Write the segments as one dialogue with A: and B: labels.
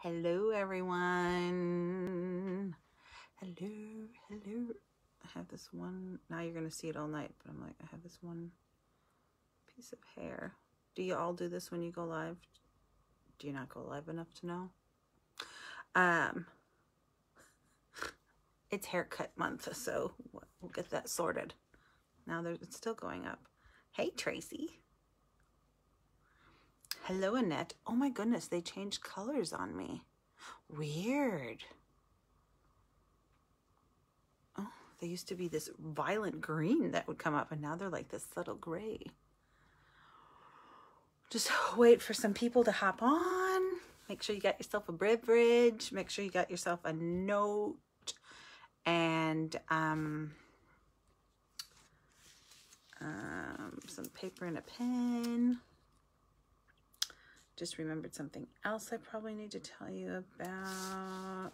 A: Hello, everyone. Hello, hello. I have this one. Now you're going to see it all night, but I'm like, I have this one piece of hair. Do you all do this when you go live? Do you not go live enough to know? It's haircut month, so we'll get that sorted. Now it's still going up. Hey, Tracy. Hello, Annette. Oh my goodness, they changed colors on me. Weird. Oh, they used to be this violent green that would come up, and now they're like this subtle gray. Just wait for some people to hop on. Make sure you got yourself a beverage. Make sure you got yourself a note and some paper and a pen. Just remembered something else I probably need to tell you about.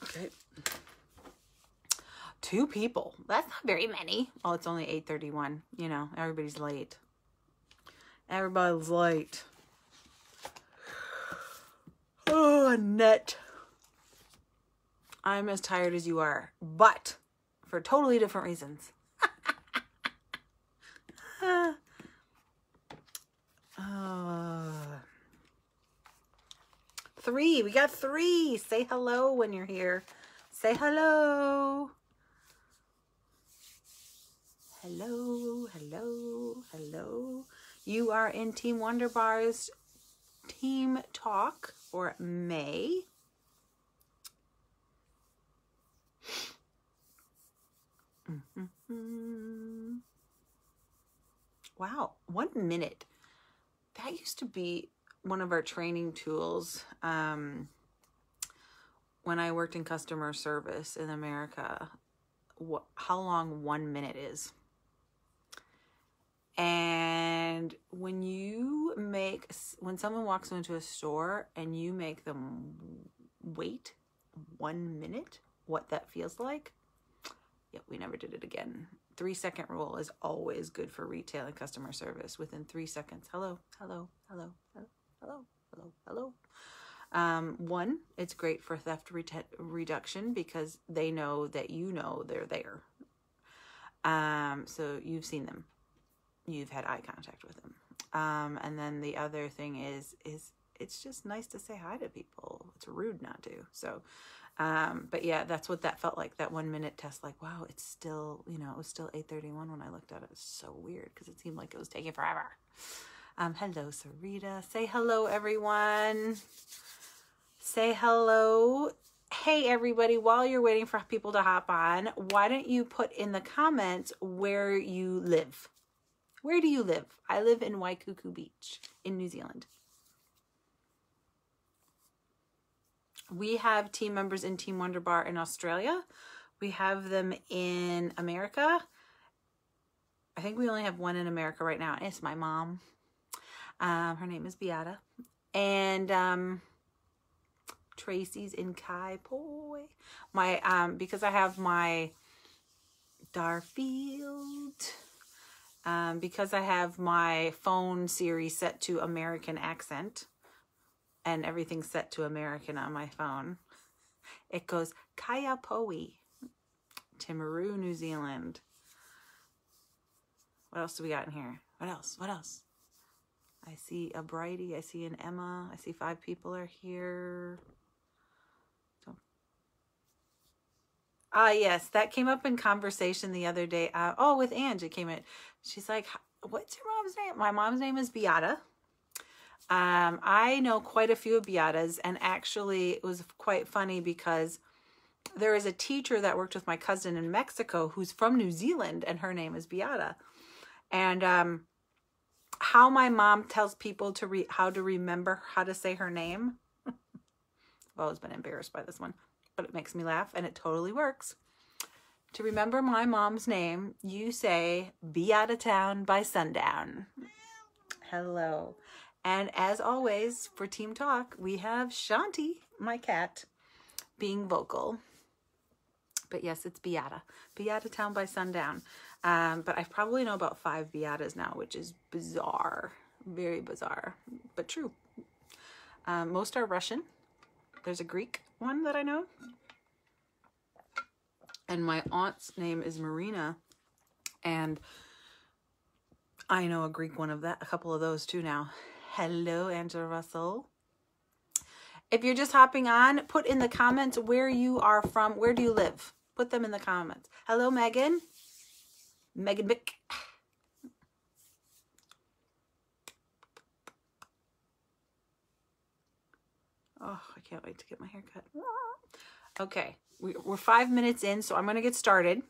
A: Okay. 2 people. That's not very many. Oh, it's only 8:31. You know, everybody's late. Everybody's late. Oh, Annette. I'm as tired as you are, but for totally different reasons. 3. We got 3. Say hello when you're here. Say hello. Hello, hello, hello. You are in Team WunderBar's Team Talk for May. Wow, 1 minute. That used to be one of our training tools when I worked in customer service in America. How long 1 minute is. And when someone walks into a store and you make them wait 1 minute, what that feels like. Yep, we never did it again. 3-second rule is always good for retail and customer service. Within 3 seconds, hello, hello, hello, hello, hello, hello, hello. 1, it's great for theft reduction because they know that you know they're there. So you've seen them. You've had eye contact with them. And then the other thing is it's just nice to say hi to people. It's rude not to. So, but yeah, that's what that felt like, that 1 minute test. Like, wow, it's still, it was still 8:31 when I looked at it. It's so weird because it seemed like it was taking forever. Hello, Sarita. Say hello, everyone. Say hello. Hey, everybody, while you're waiting for people to hop on, why don't you put in the comments where you live? Where do you live? I live in Waikuku Beach in New Zealand. We have team members in Team WunderBar in Australia. We have them in America. I think we only have one in America right now. It's my mom. Her name is Beata. And Tracy's in Kai Poi. Because I have my Darfield. Because I have my phone Siri set to American accent and everything's set to American on my phone, it goes Kaiapoi, Timaru, New Zealand. What else do we got in here? What else? What else? I see a Brighty. I see an Emma. I see 5 people are here. Yes, that came up in conversation the other day. With Ange, it came in. She's like, what's your mom's name? My mom's name is Beata. I know quite a few of Beatas, and actually it was quite funny because there is a teacher that worked with my cousin in Mexico who's from New Zealand, and her name is Beata. And how my mom tells people how to remember how to say her name. I've always been embarrassed by this one, but it makes me laugh, and it totally works. To remember my mom's name, you say, be out of town by sundown. Hello. And as always, for Team Talk, we have Shanti, my cat, being vocal. But yes, it's Beata. Beata Town by sundown. But I probably know about 5 Beatas now, which is bizarre. Very bizarre, but true. Most are Russian. There's a Greek one that I know. And my aunt's name is Marina. And I know a Greek one of that, a couple of those too now. Hello, Angela Russell. If you're just hopping on, put in the comments where you are from. Where do you live? Put them in the comments. Hello, Megan. Megan Bick. Oh, I can't wait to get my hair cut. Okay, we're 5 minutes in, so I'm going to get started.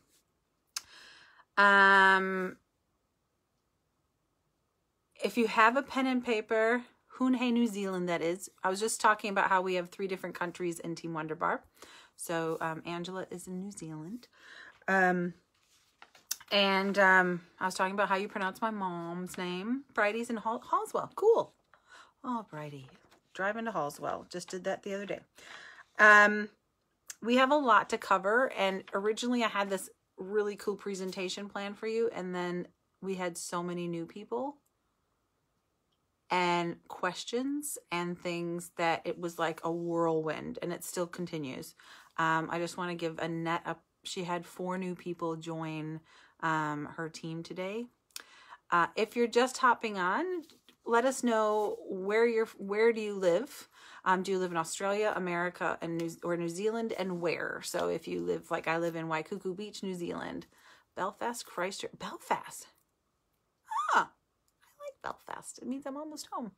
A: If you have a pen and paper, Hunhei, New Zealand, that is. I was just talking about how we have 3 different countries in Team WunderBar. So Angela is in New Zealand. I was talking about how you pronounce my mom's name. Bridie's in Hallswell. Cool. Oh, Bridie. Driving to Hallswell. Just did that the other day. We have a lot to cover. And originally I had this really cool presentation plan for you. And then we had so many new people and questions and things that it was like a whirlwind, and it still continues. I just want to give Annette a, she had 4 new people join her team today. If you're just hopping on, let us know where do you live? Do you live in Australia, America, and New Zealand, and where? So if you live, like I live in Waikuku Beach, New Zealand, Belfast, Christchurch, Belfast. Ah, Belfast. It means I'm almost home.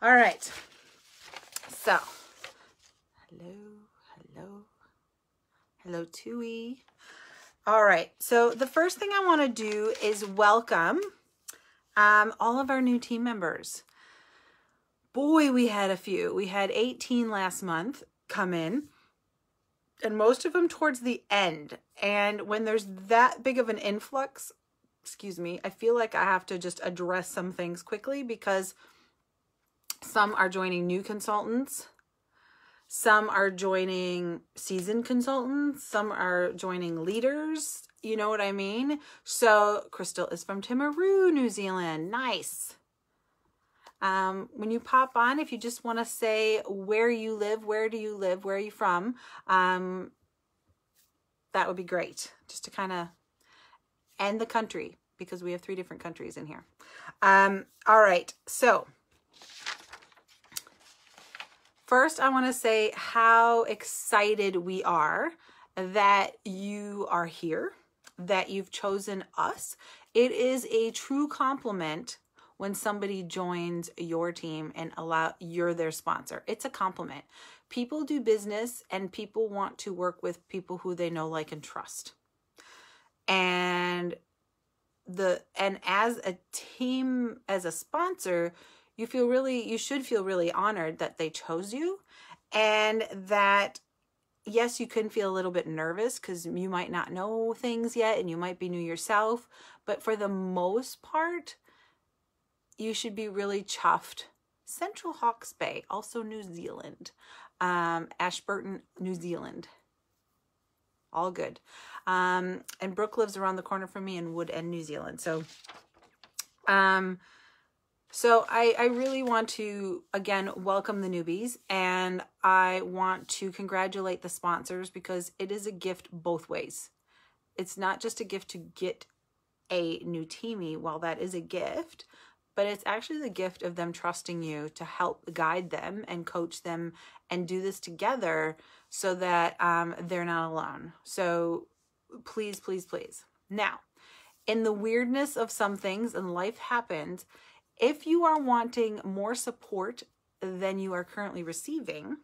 A: All right. So, hello, Tui. All right. So the first thing I want to do is welcome all of our new team members. Boy, we had a few. We had 18 last month come in, and most of them towards the end. And when there's that big of an influx, excuse me, I feel like I have to just address some things quickly, because some are joining new consultants, some are joining seasoned consultants, some are joining leaders, you know what I mean? So Crystal is from Timaru, New Zealand. Nice. When you pop on, if you just want to say where you live, where do you live, where are you from, that would be great, just to kind of and the country, because we have 3 different countries in here. All right. So first, I want to say how excited we are that you are here, that you've chosen us. It is a true compliment when somebody joins your team and you're their sponsor. It's a compliment. People do business, and people want to work with people who they know, like, and trust. And as a team, as a sponsor, you should feel really honored that they chose you, and that, yes, you can feel a little bit nervous because you might not know things yet and you might be new yourself, but for the most part, you should be really chuffed. Central Hawke's Bay, also New Zealand, Ashburton, New Zealand. All good. And Brooke lives around the corner from me in Wood End, New Zealand. So, I really want to, again, welcome the newbies, and I want to congratulate the sponsors, because it is a gift both ways. It's not just a gift to get a new teamie, while that is a gift, but it's actually the gift of them trusting you to help guide them and coach them and do this together, so that they're not alone. So please, please, please. Now, in the weirdness of some things, and life happens, if you are wanting more support than you are currently receiving,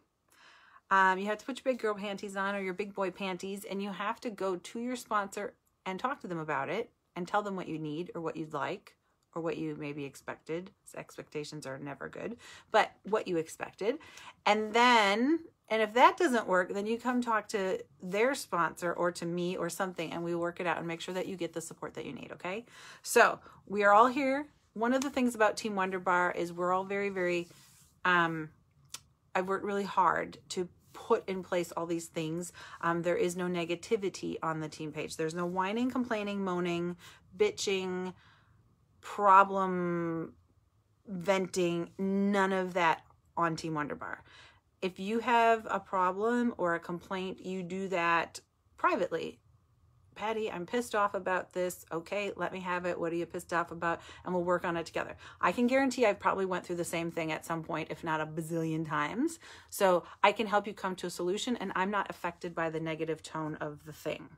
A: you have to put your big girl panties on, or your big boy panties, and you have to go to your sponsor and talk to them about it and tell them what you need, or what you'd like, or what you maybe expected. Expectations are never good, but what you expected. And if that doesn't work, then you come talk to their sponsor or to me or something, and we work it out and make sure that you get the support that you need, okay? So we are all here. One of the things about Team WunderBar is we're all very, very, I've worked really hard to put in place all these things. There is no negativity on the team page. There's no whining, complaining, moaning, bitching, problem venting, none of that on Team WunderBar. If you have a problem or a complaint, you do that privately. Patty, I'm pissed off about this. Okay, let me have it. What are you pissed off about? And we'll work on it together. I can guarantee I probably went through the same thing at some point, if not a bazillion times. So I can help you come to a solution, and I'm not affected by the negative tone of the thing.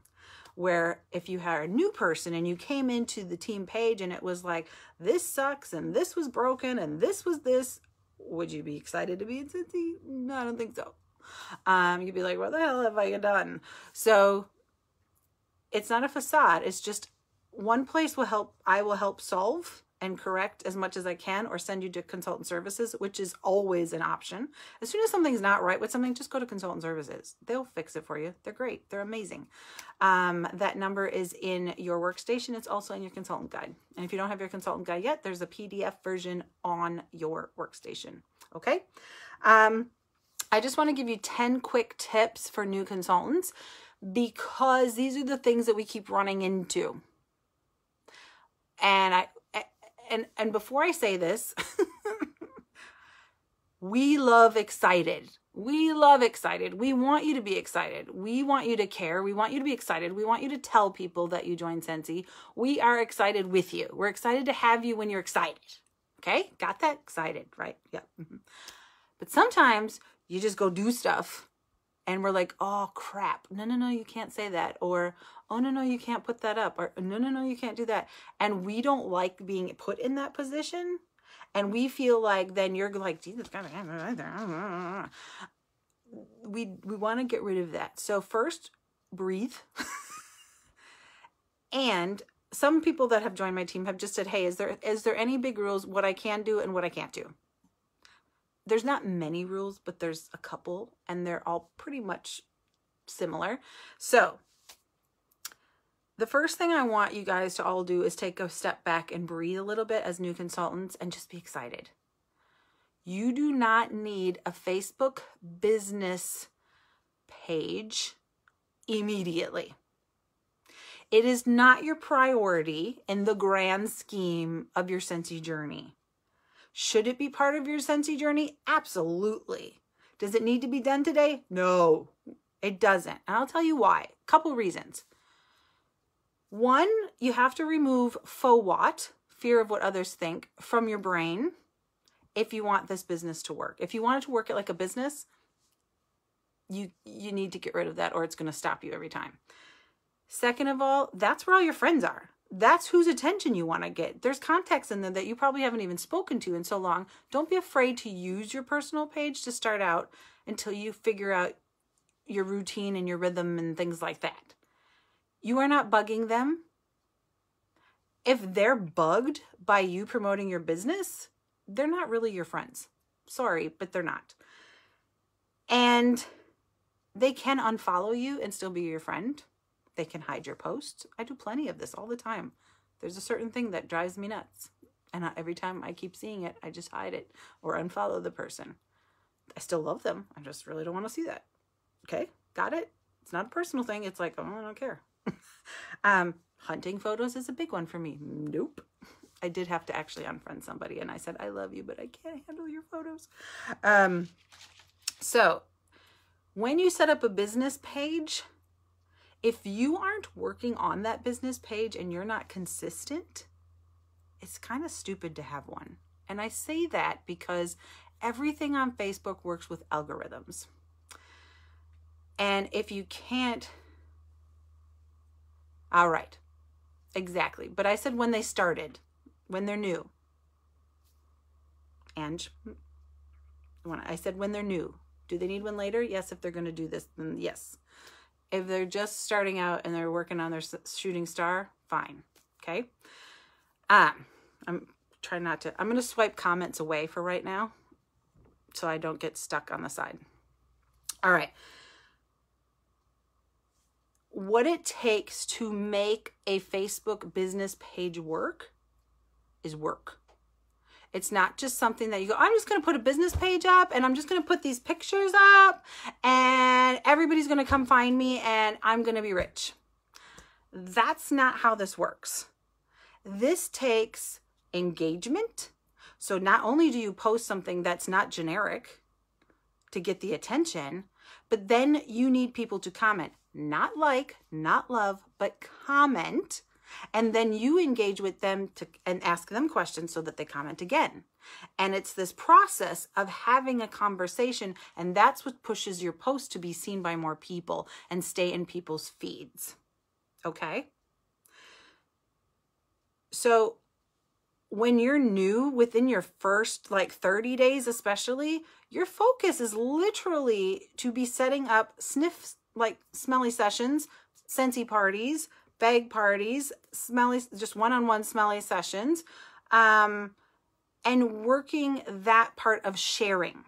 A: Where if you had a new person and you came into the team page and it was like, this sucks and this was broken and this was this, would you be excited to be in Scentsy? No, I don't think so. You'd be like, what the hell have I done? So it's not a facade. It's just one place I will help solve and correct as much as I can, or send you to consultant services, which is always an option. As soon as something's not right with something, just go to consultant services. They'll fix it for you. They're great. They're amazing. That number is in your workstation. It's also in your consultant guide. And if you don't have your consultant guide yet, there's a PDF version on your workstation. Okay. I just want to give you 10 quick tips for new consultants, because these are the things that we keep running into. And before I say this, we love excited. We love excited. We want you to be excited. We want you to care. We want you to be excited. We want you to tell people that you joined Scentsy. We are excited with you. We're excited to have you when you're excited. Okay? Got that? Excited, right? Yeah. But sometimes you just go do stuff and we're like, oh crap. No, you can't say that. Or, oh no, you can't put that up. Or no, you can't do that. And we don't like being put in that position. And we feel like then you're like, Jesus, we want to get rid of that. So first, breathe. And some people that have joined my team have just said, hey, is there any big rules, what I can do and what I can't do? There's not many rules, but there's a couple, and they're all pretty much similar. So the first thing I want you guys to all do is take a step back and breathe a little bit as new consultants and just be excited. You do not need a Facebook business page immediately. It is not your priority in the grand scheme of your Scentsy journey. Should it be part of your Scentsy journey? Absolutely. Does it need to be done today? No, it doesn't. And I'll tell you why. A couple reasons. One, you have to remove FOWOT, fear of what others think, from your brain if you want this business to work. If you want it to work like a business, you need to get rid of that, or it's going to stop you every time. Second of all, that's where all your friends are. That's whose attention you want to get. There's contacts in there that you probably haven't even spoken to in so long. Don't be afraid to use your personal page to start out until you figure out your routine and your rhythm and things like that. You are not bugging them. If they're bugged by you promoting your business, they're not really your friends. Sorry, but they're not. And they can unfollow you and still be your friend. They can hide your posts. I do plenty of this all the time. There's a certain thing that drives me nuts. And every time I keep seeing it, I just hide it or unfollow the person. I still love them. I just really don't want to see that. Okay, got it? It's not a personal thing. It's like, oh, I don't care. Hunting photos is a big one for me. Nope. I did have to actually unfriend somebody, and I said, I love you, but I can't handle your photos. So when you set up a business page, if you aren't working on that business page and you're not consistent, it's kind of stupid to have one. And I say that because everything on Facebook works with algorithms. And if you can't, all right, exactly. But I said when they started, when they're new. And when I said when they're new, do they need one later? Yes, if they're going to do this, then yes. If they're just starting out and they're working on their shooting star, fine. Okay. I'm trying not to, I'm going to swipe comments away for right now so I don't get stuck on the side. All right. What it takes to make a Facebook business page work is work. It's not just something that you go, I'm just going to put a business page up and I'm just going to put these pictures up and everybody's going to come find me and I'm going to be rich. That's not how this works. This takes engagement. So not only do you post something that's not generic to get the attention, but then you need people to comment, not like, not love, but comment. And then you engage with them and ask them questions so that they comment again. And it's this process of having a conversation, and that's what pushes your post to be seen by more people and stay in people's feeds. Okay? So when you're new, within your first like 30 days especially, your focus is literally to be setting up like smelly sessions, Scentsy parties, bag parties, smelly, just one-on-one smelly sessions, and working that part of sharing.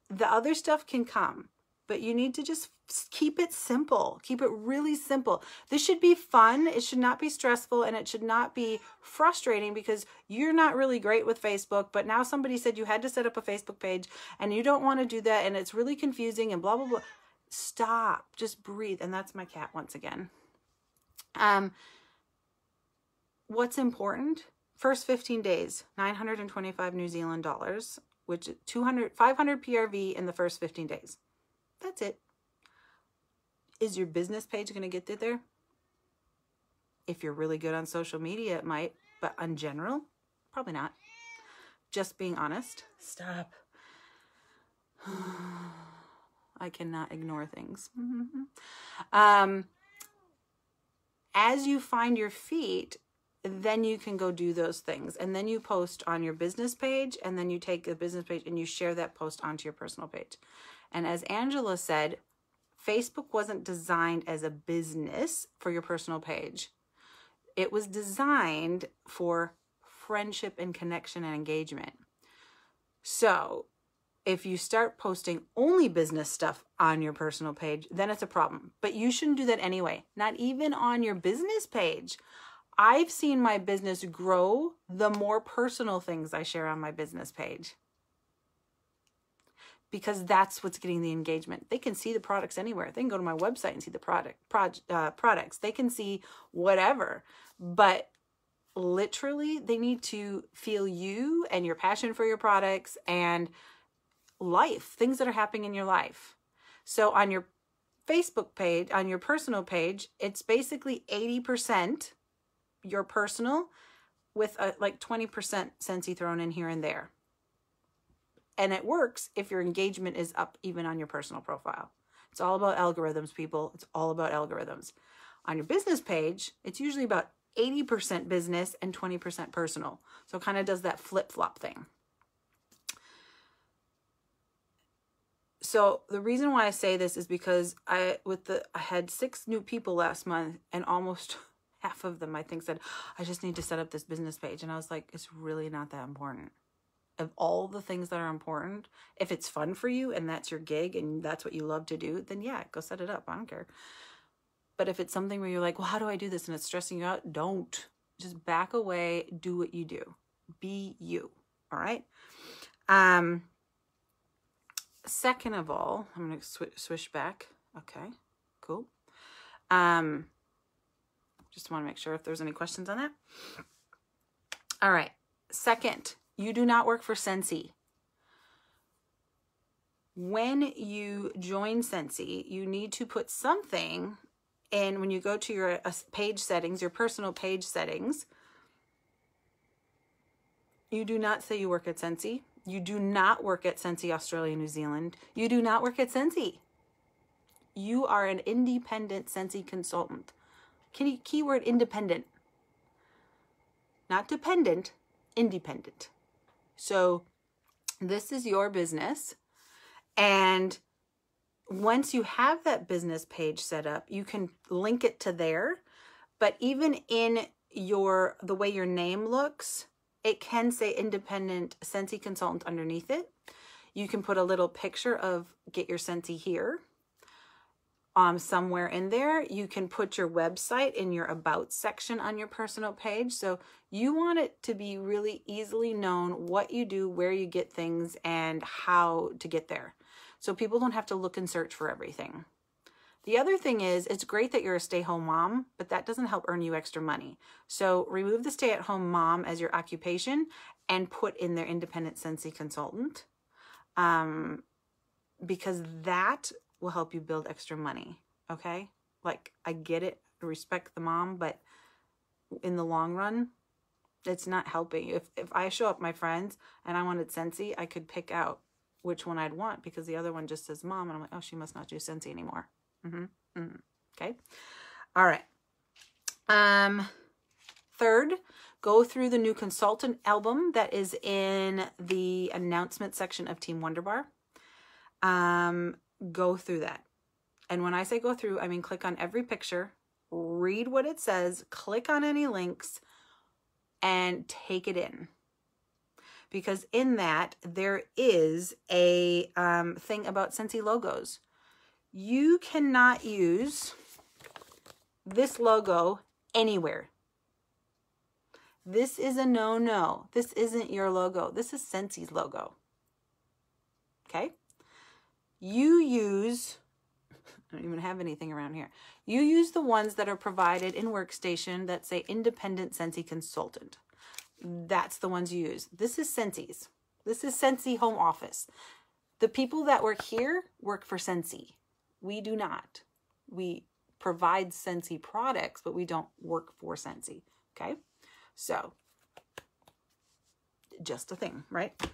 A: The other stuff can come, but you need to just keep it simple. Keep it really simple. This should be fun. It should not be stressful, and it should not be frustrating because you're not really great with Facebook, but now somebody said you had to set up a Facebook page and you don't want to do that, and it's really confusing and blah, blah, blah. Stop. Just breathe. And that's my cat once again. What's important? First 15 days, 925 New Zealand dollars, which is 500 PRV in the first 15 days. That's it. Is your business page going to get there? If you're really good on social media, it might, but in general, probably not. Just being honest. Stop. I cannot ignore things. As you find your feet, then you can go do those things. And then you post on your business page, and then you take the business page and you share that post onto your personal page. And as Angela said, Facebook wasn't designed as a business for your personal page. It was designed for friendship and connection and engagement. So if you start posting only business stuff on your personal page, then it's a problem. But you shouldn't do that anyway, not even on your business page. I've seen my business grow the more personal things I share on my business page, because that's what's getting the engagement. They can see the products anywhere. They can go to my website and see the products. They can see whatever, but literally they need to feel you and your passion for your products and life, things that are happening in your life. So on your Facebook page, on your personal page, it's basically 80% your personal with like 20% Scentsy thrown in here and there. And it works if your engagement is up even on your personal profile. It's all about algorithms, people. It's all about algorithms. On your business page, it's usually about 80% business and 20% personal. So it kind of does that flip-flop thing. So the reason why I say this is because I had 6 new people last month, and almost half of them, I think, said, I just need to set up this business page. And I was like, it's really not that important. Of all the things that are important, if it's fun for you and that's your gig and that's what you love to do, then yeah, go set it up. I don't care. But if it's something where you're like, well, how do I do this? And it's stressing you out, don't. Just back away, do what you do. Be you. All right? Second of all, I'm going to swish back. Okay, cool. Just want to make sure if there's any questions on that. All right. Second, you do not work for Scentsy. When you join Scentsy, you need to put something in when you go to your page settings, your personal page settings. You do not say you work at Scentsy. You do not work at Scentsy Australia, New Zealand. You do not work at Scentsy. You are an independent Scentsy consultant. Keyword independent. Not dependent, independent. So this is your business. And once you have that business page set up, you can link it to there. But even in the way your name looks, it can say independent Scentsy consultant underneath it. You can put a little picture of get your Scentsy here. somewhere in there. You can put your website in your about section on your personal page. So you want it to be really easily known what you do, where you get things, and how to get there. So people don't have to look and search for everything. The other thing is, it's great that you're a stay-home mom, but that doesn't help earn you extra money. So remove the stay-at-home mom as your occupation and put in their independent Scentsy consultant, because that will help you build extra money. Okay? Like, I get it, I respect the mom, but in the long run, it's not helping. If I show up my friends and I wanted Scentsy, I could pick out which one I'd want, because the other one just says mom, and I'm like, oh, she must not do Scentsy anymore. Okay. All right. Third, go through the new consultant album that is in the announcement section of Team WunderBar. Go through that. And when I say go through, I mean click on every picture, read what it says, click on any links, and take it in. Because in that, there is a thing about Scentsy logos. You cannot use this logo anywhere. This is a no-no. This isn't your logo. This is Scentsy's logo. Okay? You use, I don't even have anything around here. You use the ones that are provided in Workstation that say Independent Scentsy Consultant. That's the ones you use. This is Scentsy's. This is Scentsy Home Office. The people that work here work for Scentsy. We do not. We provide Scentsy products, but we don't work for Scentsy. Okay? So, just a thing, right? I'm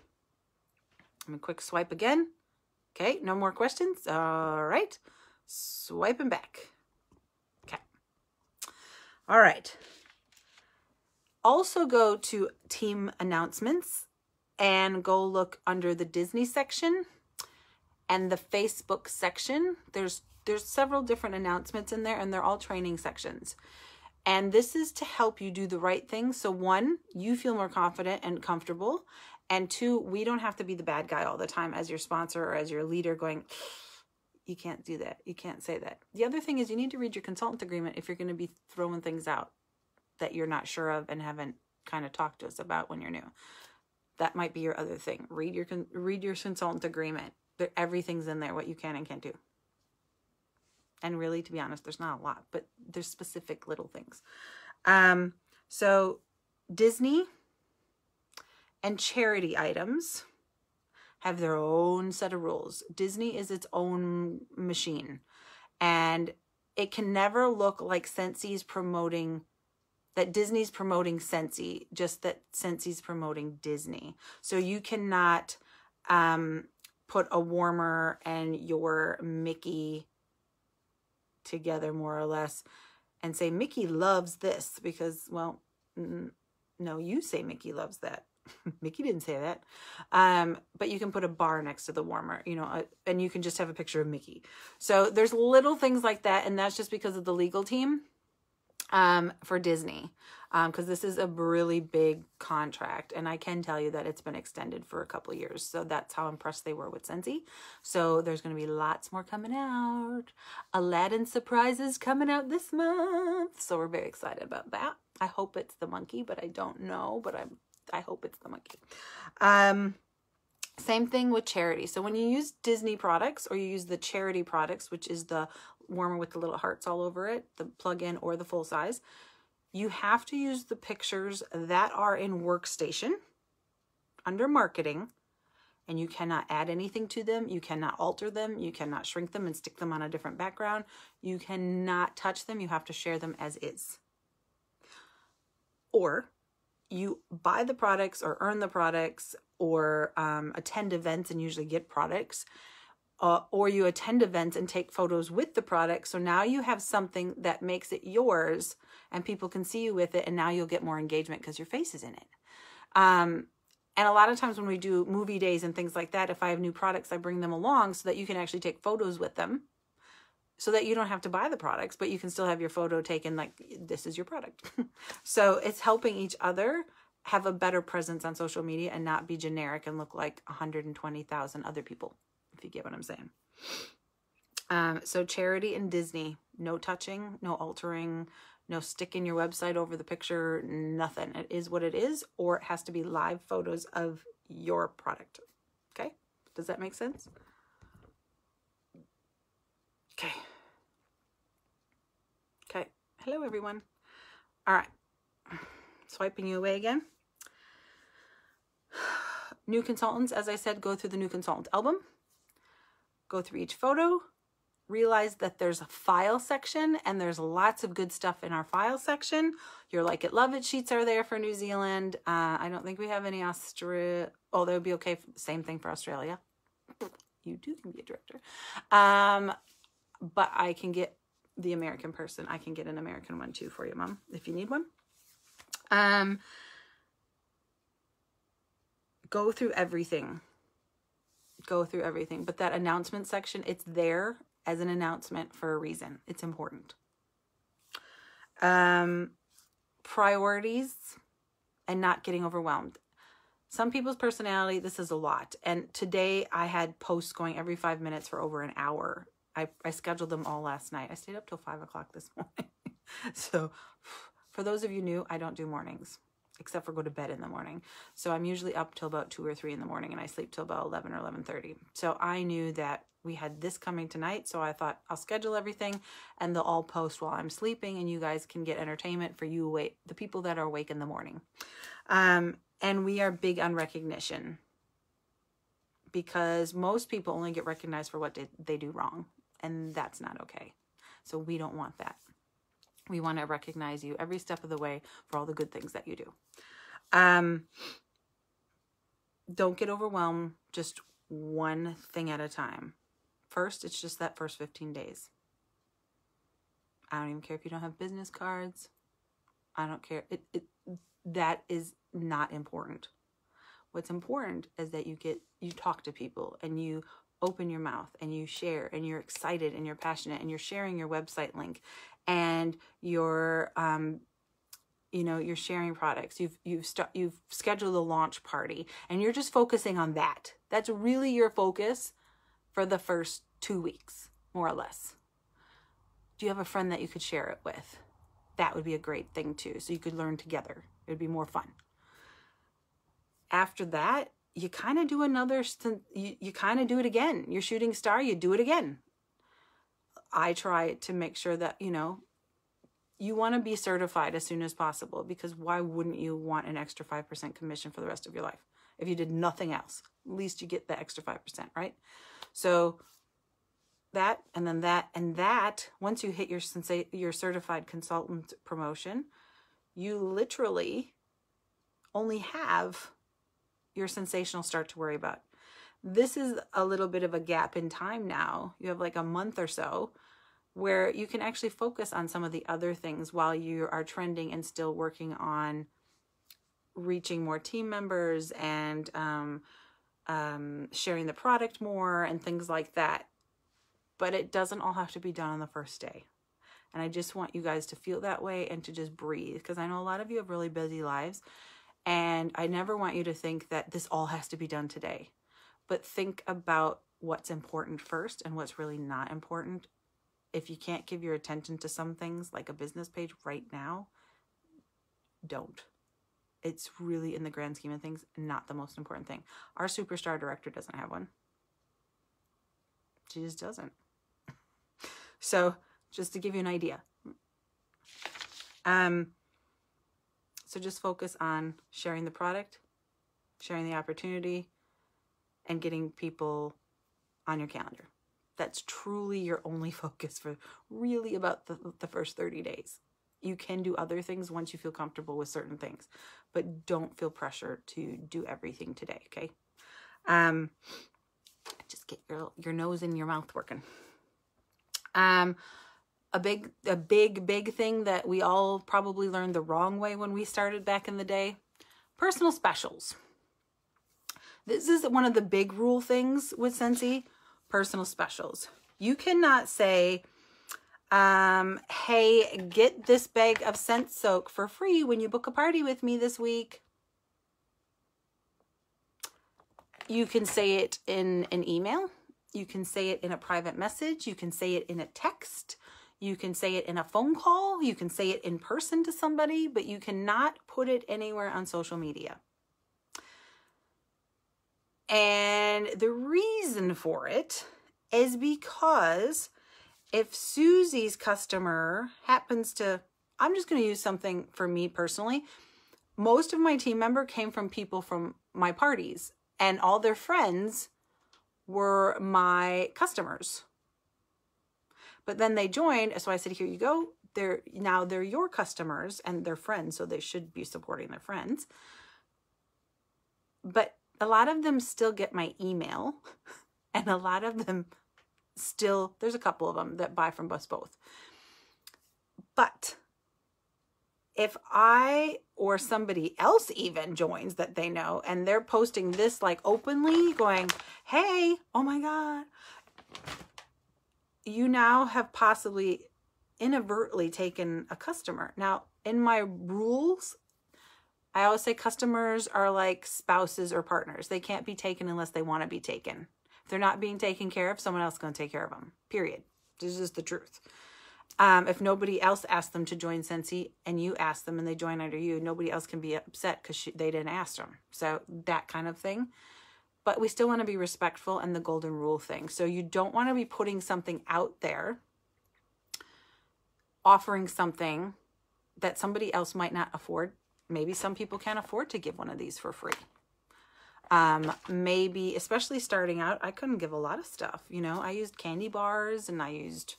A: going to quick swipe again. Okay, no more questions. All right. Swiping back. Okay. All right. Also go to team announcements and go look under the Disney section and the Facebook section. There's several different announcements in there, and they're all training sections. And this is to help you do the right thing. So one, you feel more confident and comfortable. And two, we don't have to be the bad guy all the time as your sponsor or as your leader going, you can't do that. You can't say that. The other thing is you need to read your consultant agreement if you're going to be throwing things out that you're not sure of and haven't kind of talked to us about when you're new. That might be your other thing. Read your consultant agreement. Everything's in there, what you can and can't do. And really, to be honest, there's not a lot, but there's specific little things. So Disney and charity items have their own set of rules. Disney is its own machine, and it can never look like Scentsy's promoting, that Disney's promoting Scentsy, just that Scentsy's promoting Disney. So you cannot put a warmer and your Mickey together more or less and say Mickey loves this, because, well, no, you say Mickey loves that. Mickey didn't say that. But you can put a bar next to the warmer, you know, and you can just have a picture of Mickey. So there's little things like that, and that's just because of the legal team for Disney, because this is a really big contract, and I can tell you that it's been extended for a couple of years. So that's how impressed they were with Scentsy. So there's going to be lots more coming out. Aladdin surprises coming out this month, so we're very excited about that. I hope it's the monkey, but I don't know, but I hope it's the monkey. Same thing with charity. So when you use Disney products, or you use the charity products, which is the warmer with the little hearts all over it, the plug-in or the full size, you have to use the pictures that are in Workstation under marketing, and you cannot add anything to them. You cannot alter them. You cannot shrink them and stick them on a different background. You cannot touch them. You have to share them as is. Or you buy the products or earn the products, or attend events and usually get products, or you attend events and take photos with the products. So now you have something that makes it yours and people can see you with it, and now you'll get more engagement because your face is in it. And a lot of times when we do movie days and things like that, if I have new products, I bring them along so that you can actually take photos with them, so that you don't have to buy the products, but you can still have your photo taken like this is your product. So it's helping each other have a better presence on social media and not be generic and look like 120,000 other people, if you get what I'm saying. So charity and Disney, no touching, no altering, no sticking your website over the picture, nothing. It is what it is, or it has to be live photos of your product. Okay? Does that make sense? Okay. Okay. Hello, everyone. All right. Swiping you away again. New consultants, as I said, go through the new consultant album. Go through each photo. Realize that there's a file section and there's lots of good stuff in our file section. Your Like It, Love It sheets are there for New Zealand. I don't think we have any Australia. Oh, that would be okay. Same thing for Australia. You too can be a director. But I can get the American person. I can get an American one too for you, Mom, if you need one. Go through everything. Go through everything. But that announcement section, it's there as an announcement for a reason. It's important. Priorities and not getting overwhelmed. Some people's personality, this is a lot. And today I had posts going every 5 minutes for over an hour. I scheduled them all last night. I stayed up till 5 o'clock this morning. So for those of you new, I don't do mornings, except for go to bed in the morning. So I'm usually up till about 2 or 3 in the morning, and I sleep till about 11 or 11:30. So I knew that we had this coming tonight, so I thought I'll schedule everything, and they'll all post while I'm sleeping, and you guys can get entertainment for you awake, the people that are awake in the morning. And we are big on recognition, because most people only get recognized for what they do wrong, and that's not okay. So we don't want that. We want to recognize you every step of the way for all the good things that you do. Don't get overwhelmed, just one thing at a time. First, it's just that first 15 days. I don't even care if you don't have business cards. I don't care. That is not important. What's important is that you talk to people and you open your mouth and you share and you're excited and you're passionate and you're sharing your website link and you're you're sharing products. You've scheduled a launch party and you're just focusing on that. That's really your focus for the first 2 weeks, more or less. Do you have a friend that you could share it with? That would be a great thing too. So you could learn together. It would be more fun. After that, you kind of do you kind of do it again. You're shooting star, you do it again. I try to make sure that, you want to be certified as soon as possible, because why wouldn't you want an extra 5% commission for the rest of your life? If you did nothing else, at least you get the extra 5%, right? So that, and then that, and that, once you hit your certified consultant promotion, you literally only have your sensational start to worry about. This is a little bit of a gap in time now. You have like a month or so where you can actually focus on some of the other things while you are trending and still working on reaching more team members and sharing the product more and things like that. But it doesn't all have to be done on the first day. And I just want you guys to feel that way and to just breathe, because I know a lot of you have really busy lives, and I never want you to think that this all has to be done today. But think about what's important first and what's really not important. If you can't give your attention to some things like a business page right now, don't. It's really, in the grand scheme of things, not the most important thing. Our superstar director doesn't have one. She just doesn't. So just to give you an idea. So just focus on sharing the product, sharing the opportunity, and getting people on your calendar. That's truly your only focus for really about the first 30 days. You can do other things once you feel comfortable with certain things, but don't feel pressure to do everything today, okay? Just get your nose and your mouth working. A big thing that we all probably learned the wrong way when we started back in the day, personal specials. This is one of the big rule things with Scentsy, personal specials. You cannot say, hey, get this bag of scent soak for free when you book a party with me this week. You can say it in an email. You can say it in a private message. You can say it in a text. You can say it in a phone call. You can say it in person to somebody, but you cannot put it anywhere on social media. And the reason for it is because if Susie's customer happens to, I'm just going to use something for me personally. Most of my team member came from people from my parties, and all their friends were my customers. But then they joined, so I said, here you go. Now they're your customers and they're friends, so they should be supporting their friends. But a lot of them still get my email, and a lot of them still, there's a couple of them that buy from us both. But if I or somebody else even joins that they know, and they're posting this like openly going, hey, oh my God, you now have possibly inadvertently taken a customer. Now, in my rules, I always say customers are like spouses or partners. They can't be taken unless they want to be taken. If they're not being taken care of, someone else is going to take care of them, period. This is the truth. If nobody else asked them to join Scentsy and you ask them and they join under you, nobody else can be upset because they didn't ask them. So that kind of thing. But we still want to be respectful, and the golden rule thing. So you don't want to be putting something out there, offering something that somebody else might not afford. Maybe some people can't afford to give one of these for free. Maybe, especially starting out, I couldn't give a lot of stuff. You know, I used candy bars, and I used,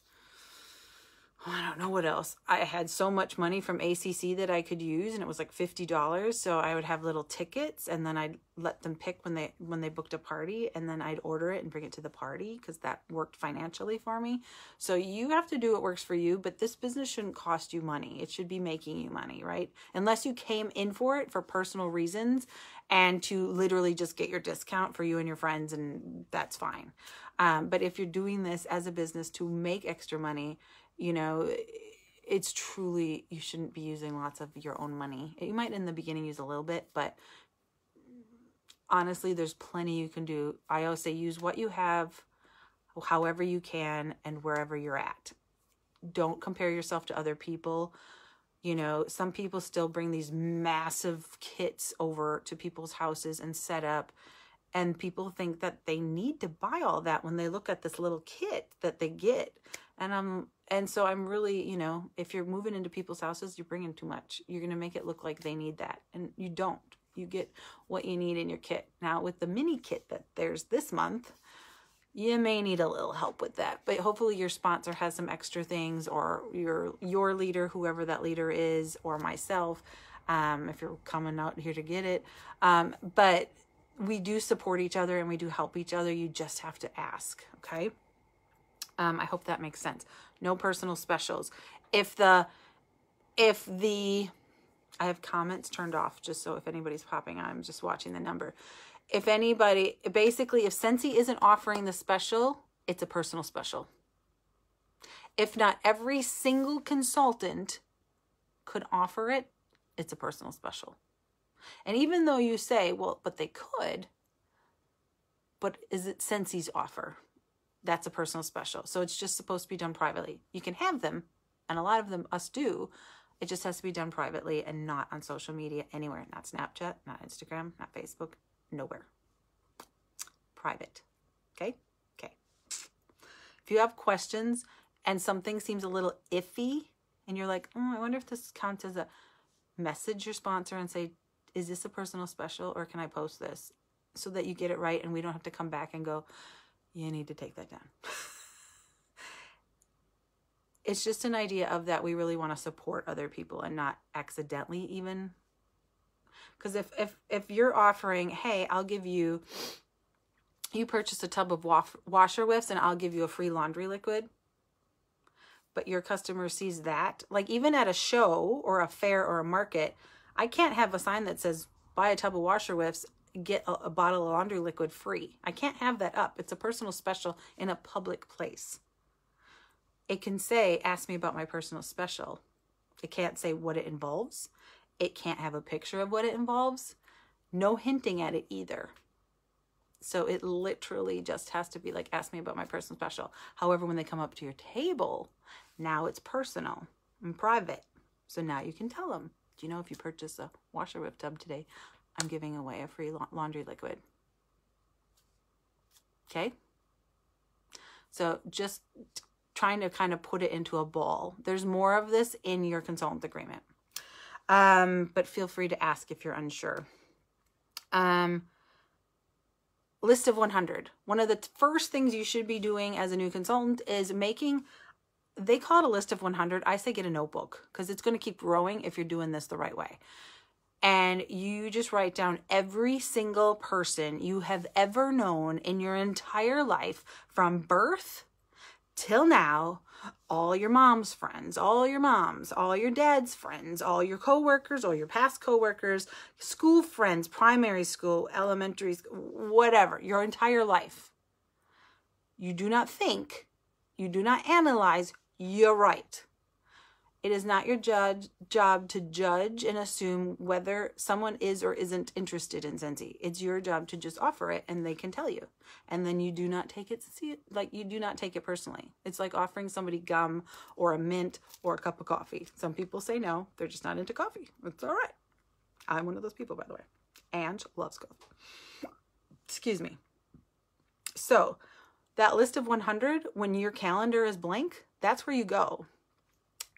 A: I don't know what else. I had so much money from ACC that I could use, and it was like $50. So I would have little tickets, and then I'd let them pick when they booked a party, and then I'd order it and bring it to the party because that worked financially for me. So you have to do what works for you, but this business shouldn't cost you money. It should be making you money, right? Unless you came in for it for personal reasons and to literally just get your discount for you and your friends, and that's fine. But if you're doing this as a business to make extra money, you know, it's truly, you shouldn't be using lots of your own money. You might in the beginning use a little bit, but honestly, there's plenty you can do. I always say use what you have, however you can, and wherever you're at. Don't compare yourself to other people. You know, some people still bring these massive kits over to people's houses and set up, and people think that they need to buy all that when they look at this little kit that they get. And so I'm really, you know, if you're moving into people's houses, you're bringing too much. You're going to make it look like they need that. And you don't. You get what you need in your kit. Now, with the mini kit that there's this month, you may need a little help with that. But hopefully your sponsor has some extra things, or your leader, whoever that leader is, or myself, if you're coming out here to get it. But we do support each other and we do help each other. You just have to ask, okay? I hope that makes sense. No personal specials. If I have comments turned off just so if anybody's popping on, I'm just watching the number. If anybody, basically, if Scentsy isn't offering the special, it's a personal special. If not every single consultant could offer it, it's a personal special. And even though you say, well, but they could, but is it Scentsy's offer? That's a personal special. So it's just supposed to be done privately. You can have them, and a lot of them, us do. It just has to be done privately and not on social media anywhere. Not Snapchat, not Instagram, not Facebook, nowhere. Private. Okay? Okay. If you have questions and something seems a little iffy and you're like, I wonder if this counts as a message your sponsor and say, is this a personal special or can I post this? So that you get it right and we don't have to come back and go, you need to take that down. It's just an idea of that we really want to support other people and not accidentally even. Because if you're offering, hey, I'll give you purchase a tub of washer whiffs and I'll give you a free laundry liquid, but your customer sees that, like even at a show or a fair or a market, I can't have a sign that says buy a tub of washer whiffs, get a bottle of laundry liquid free. I can't have that up. It's a personal special in a public place. It can say, ask me about my personal special. It can't say what it involves. It can't have a picture of what it involves. No hinting at it either. So it literally just has to be like, ask me about my personal special. However, when they come up to your table, now it's personal and private. So now you can tell them, do you know if you purchase a washer whip tub today, I'm giving away a free laundry liquid. Okay? So just trying to kind of put it into a bowl. There's more of this in your consultant agreement. But feel free to ask if you're unsure. List of 100. One of the first things you should be doing as a new consultant is making, they call it a list of 100. I say get a notebook because it's going to keep growing if you're doing this the right way. And you just write down every single person you have ever known in your entire life from birth till now, all your mom's friends, all your moms, all your dad's friends, all your coworkers, all your past coworkers, school friends, primary school, elementary school, whatever, your entire life. You do not think, you do not analyze, you're right. It is not your job to judge and assume whether someone is or isn't interested in Scentsy. It's your job to just offer it and they can tell you. And then you do not take it, you do not take it personally. It's like offering somebody gum or a mint or a cup of coffee. Some people say no, they're just not into coffee. It's all right. I'm one of those people, by the way. And loves coffee. Excuse me. So that list of 100, when your calendar is blank, that's where you go.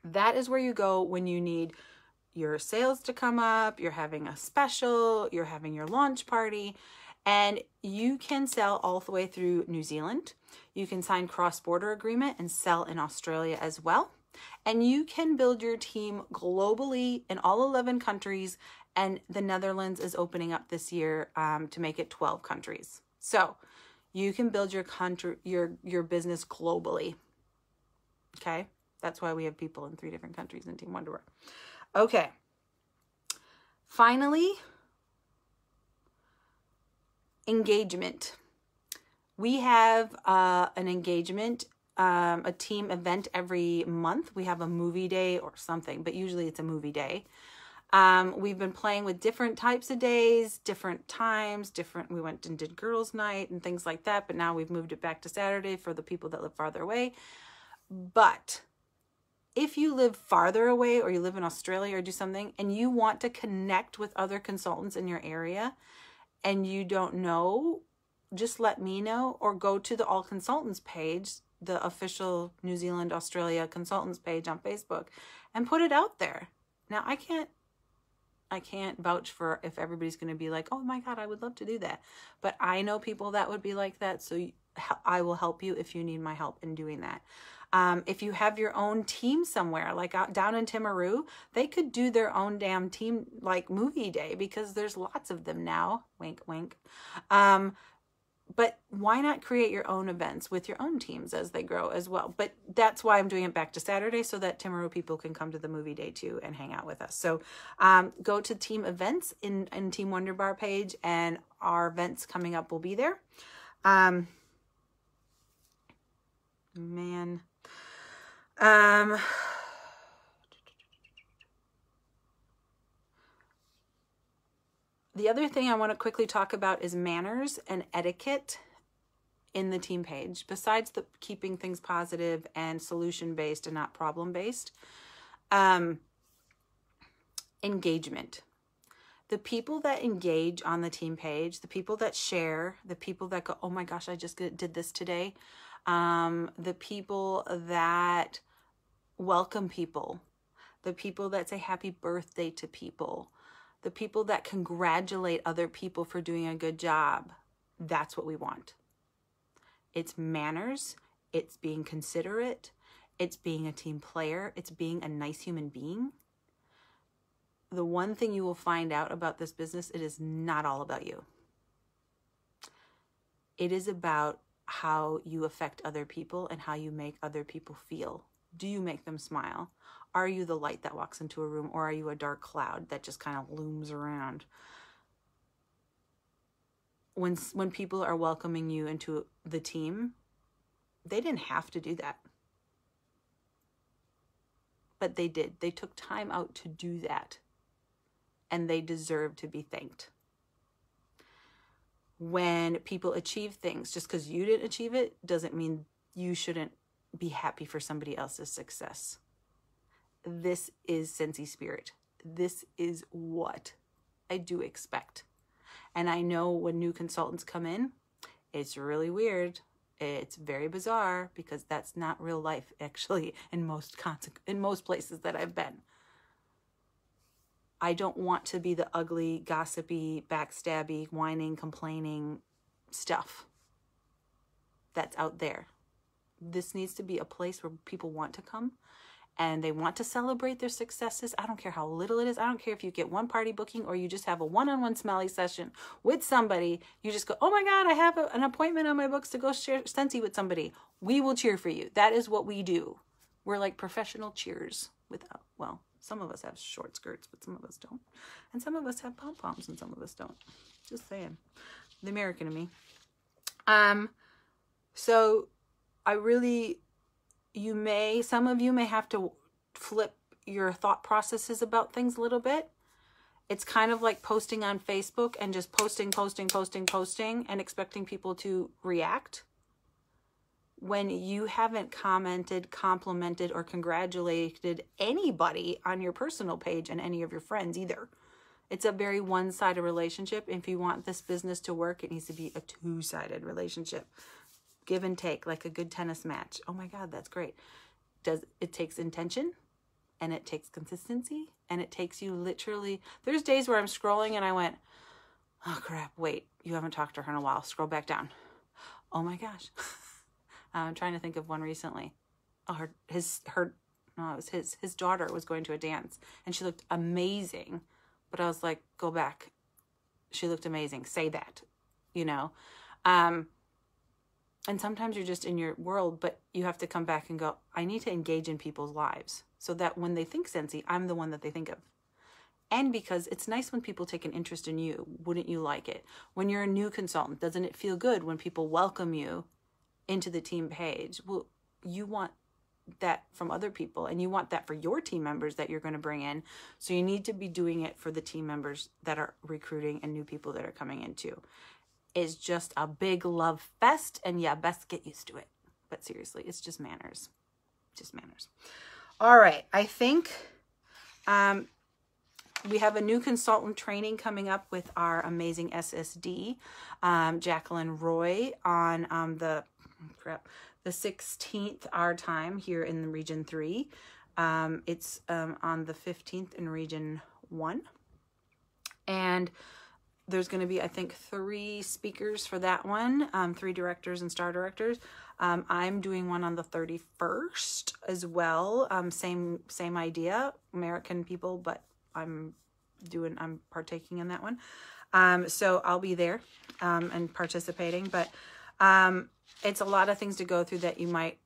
A: That is where you go when you need your sales to come up, you're having a special, you're having your launch party, and you can sell all the way through New Zealand. You can sign cross-border agreement and sell in Australia as well. And you can build your team globally in all 11 countries, and the Netherlands is opening up this year to make it 12 countries. So you can build your business globally. Okay? That's why we have people in 3 different countries in Team WunderBar. Okay. Finally, engagement. We have an engagement, a team event every month. We have a movie day or something, but usually it's a movie day. We've been playing with different types of days, different times, we went and did girls' night and things like that, but now we've moved it back to Saturday for the people that live farther away. But if you live farther away or you live in Australia or do something and you want to connect with other consultants in your area and you don't know, just let me know or go to the All Consultants page, the official New Zealand, Australia consultants page on Facebook, and put it out there. Now, I can't vouch for if everybody's going to be like, oh my God, I would love to do that. But I know people that would be like that. So I will help you if you need my help in doing that. If you have your own team somewhere, like out down in Timaru, they could do their own damn team, like movie day, because there's lots of them now. Wink, wink. But why not create your own events with your own teams as they grow as well? But that's why I'm doing it back to Saturday, so that Timaru people can come to the movie day too and hang out with us. So go to team events in Team WunderBar page, and our events coming up will be there. The other thing I want to quickly talk about is manners and etiquette in the team page, besides the keeping things positive and solution-based and not problem-based. Engagement. The people that engage on the team page, the people that share, the people that go, oh my gosh, I just did this today. The people that welcome people, the people that say happy birthday to people, the people that congratulate other people for doing a good job. That's what we want. It's manners. It's being considerate. It's being a team player. It's being a nice human being. The one thing you will find out about this business, it is not all about you. It is about how you affect other people and how you make other people feel. Do you make them smile? Are you the light that walks into a room, or are you a dark cloud that just kind of looms around? When people are welcoming you into the team, they didn't have to do that. But they did. They took time out to do that. And they deserve to be thanked. when people achieve things. Just because you didn't achieve it doesn't mean you shouldn't be happy for somebody else's success. This is Scentsy spirit. This is what I do expect. And I know when new consultants come in, it's really weird. It's very bizarre because that's not real life, actually, in most places that I've been. I don't want to be the ugly, gossipy, backstabby, whining, complaining stuff that's out there. This needs to be a place where people want to come and they want to celebrate their successes. I don't care how little it is. I don't care if you get one party booking or you just have a one-on-one smelly session with somebody. You just go, oh my God, I have an appointment on my books to go share Scentsy with somebody. We will cheer for you. That is what we do. We're like professional cheers without, well, some of us have short skirts, but some of us don't. And some of us have pom-poms and some of us don't. Just saying. The American in me. So I really, some of you may have to flip your thought processes about things a little bit. It's kind of like posting on Facebook and just posting and expecting people to react when you haven't commented, complimented, or congratulated anybody on your personal page and any of your friends either. It's a very one-sided relationship. If you want this business to work, it needs to be a two-sided relationship. Give and take, like a good tennis match. Oh my God, that's great. It takes intention, and it takes consistency, and it takes you literally. There's days where I'm scrolling and I went, oh crap, wait, you haven't talked to her in a while. Scroll back down. Oh my gosh. I'm trying to think of one recently. Oh, his daughter was going to a dance and she looked amazing. But I was like, go back. She looked amazing. Say that, you know. And sometimes you're just in your world, but you have to come back and go, I need to engage in people's lives so that when they think Scentsy, I'm the one that they think of. And because it's nice when people take an interest in you. Wouldn't you like it? When you're a new consultant, doesn't it feel good when people welcome you into the team page? Well, you want that from other people, and you want that for your team members that you're going to bring in. So you need to be doing it for the team members that are recruiting and new people that are coming in too. It's just a big love fest, and yeah, best get used to it. But seriously, it's just manners. Just manners. All right, I think we have a new consultant training coming up with our amazing SSD, Jacqueline Roy, on the 16th our time here in Region 3. It's on the 15th in Region 1. And there's going to be, I think, 3 speakers for that one, 3 directors and star directors. I'm doing one on the 31st as well. Same idea, American people, but I'm partaking in that one. So I'll be there and participating, but it's a lot of things to go through that you might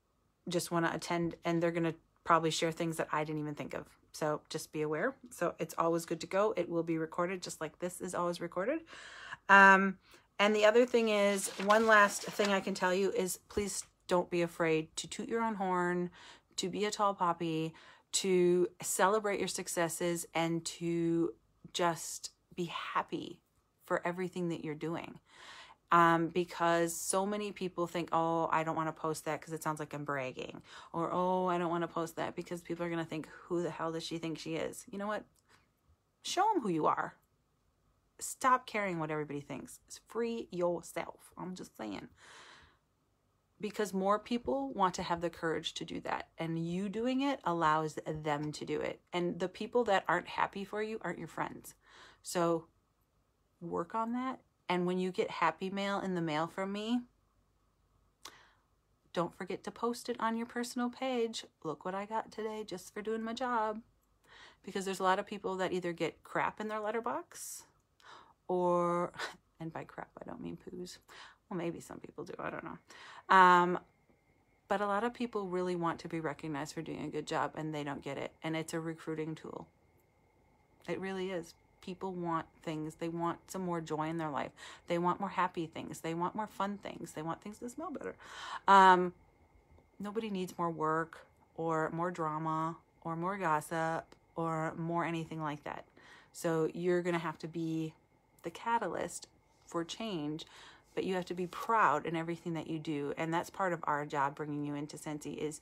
A: just want to attend, and they're going to probably share things that I didn't even think of. So just be aware. So it's always good to go. It will be recorded just like this is always recorded. And the other thing is, one last thing I can tell you is, please don't be afraid to toot your own horn, to be a tall poppy, to celebrate your successes, and to just be happy for everything that you're doing. Because so many people think, oh, I don't want to post that because it sounds like I'm bragging. Or, oh, I don't want to post that because people are going to think, who the hell does she think she is? You know what? Show them who you are. Stop caring what everybody thinks. Free yourself. I'm just saying. Because more people want to have the courage to do that. And you doing it allows them to do it. And the people that aren't happy for you aren't your friends. So work on that. And when you get happy mail in the mail from me, don't forget to post it on your personal page. Look what I got today just for doing my job. Because there's a lot of people that either get crap in their letterbox or, and by crap, I don't mean poos. Well, maybe some people do. I don't know. But a lot of people really want to be recognized for doing a good job, and they don't get it. And it's a recruiting tool. It really is. People want things. They want some more joy in their life. They want more happy things. They want more fun things. They want things to smell better. Nobody needs more work or more drama or more gossip or more anything like that. So you're going to have to be the catalyst for change, but you have to be proud in everything that you do. And that's part of our job bringing you into Scentsy is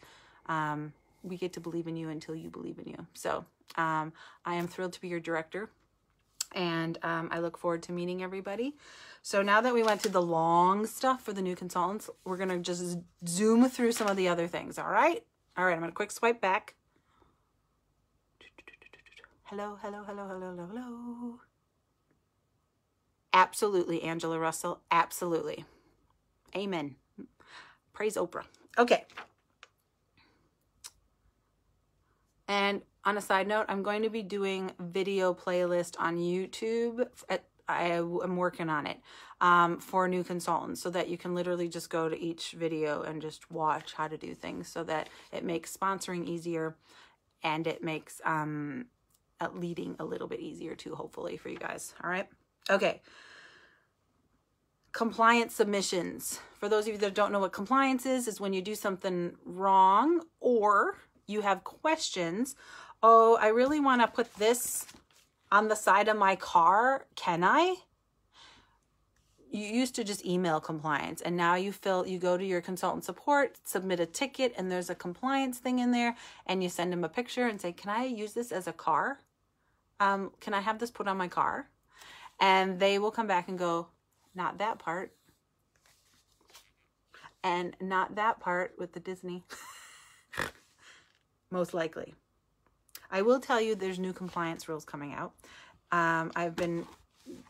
A: we get to believe in you until you believe in you. So I am thrilled to be your director, and I look forward to meeting everybody. So now that we went through the long stuff for the new consultants, we're going to just zoom through some of the other things. All right. All right. I'm going to quick swipe back. Hello, hello, hello, hello, hello, hello. Absolutely, Angela Russell. Absolutely. Amen. Praise Oprah. Okay. And on a side note, I'm going to be doing video playlist on YouTube. I am working on it for new consultants, so that you can literally just go to each video and just watch how to do things, so that it makes sponsoring easier, and it makes leading a little bit easier too, hopefully, for you guys. All right. Okay. Compliance submissions. For those of you that don't know what compliance is when you do something wrong or you have questions. Oh, I really want to put this on the side of my car. Can I? You used to just email compliance, and now you go to your consultant support, submit a ticket, and there's a compliance thing in there, and you send them a picture and say, can I use this as a car? Can I have this put on my car? And they will come back and go, not that part. And not that part with the Disney. Most likely. I will tell you there's new compliance rules coming out. I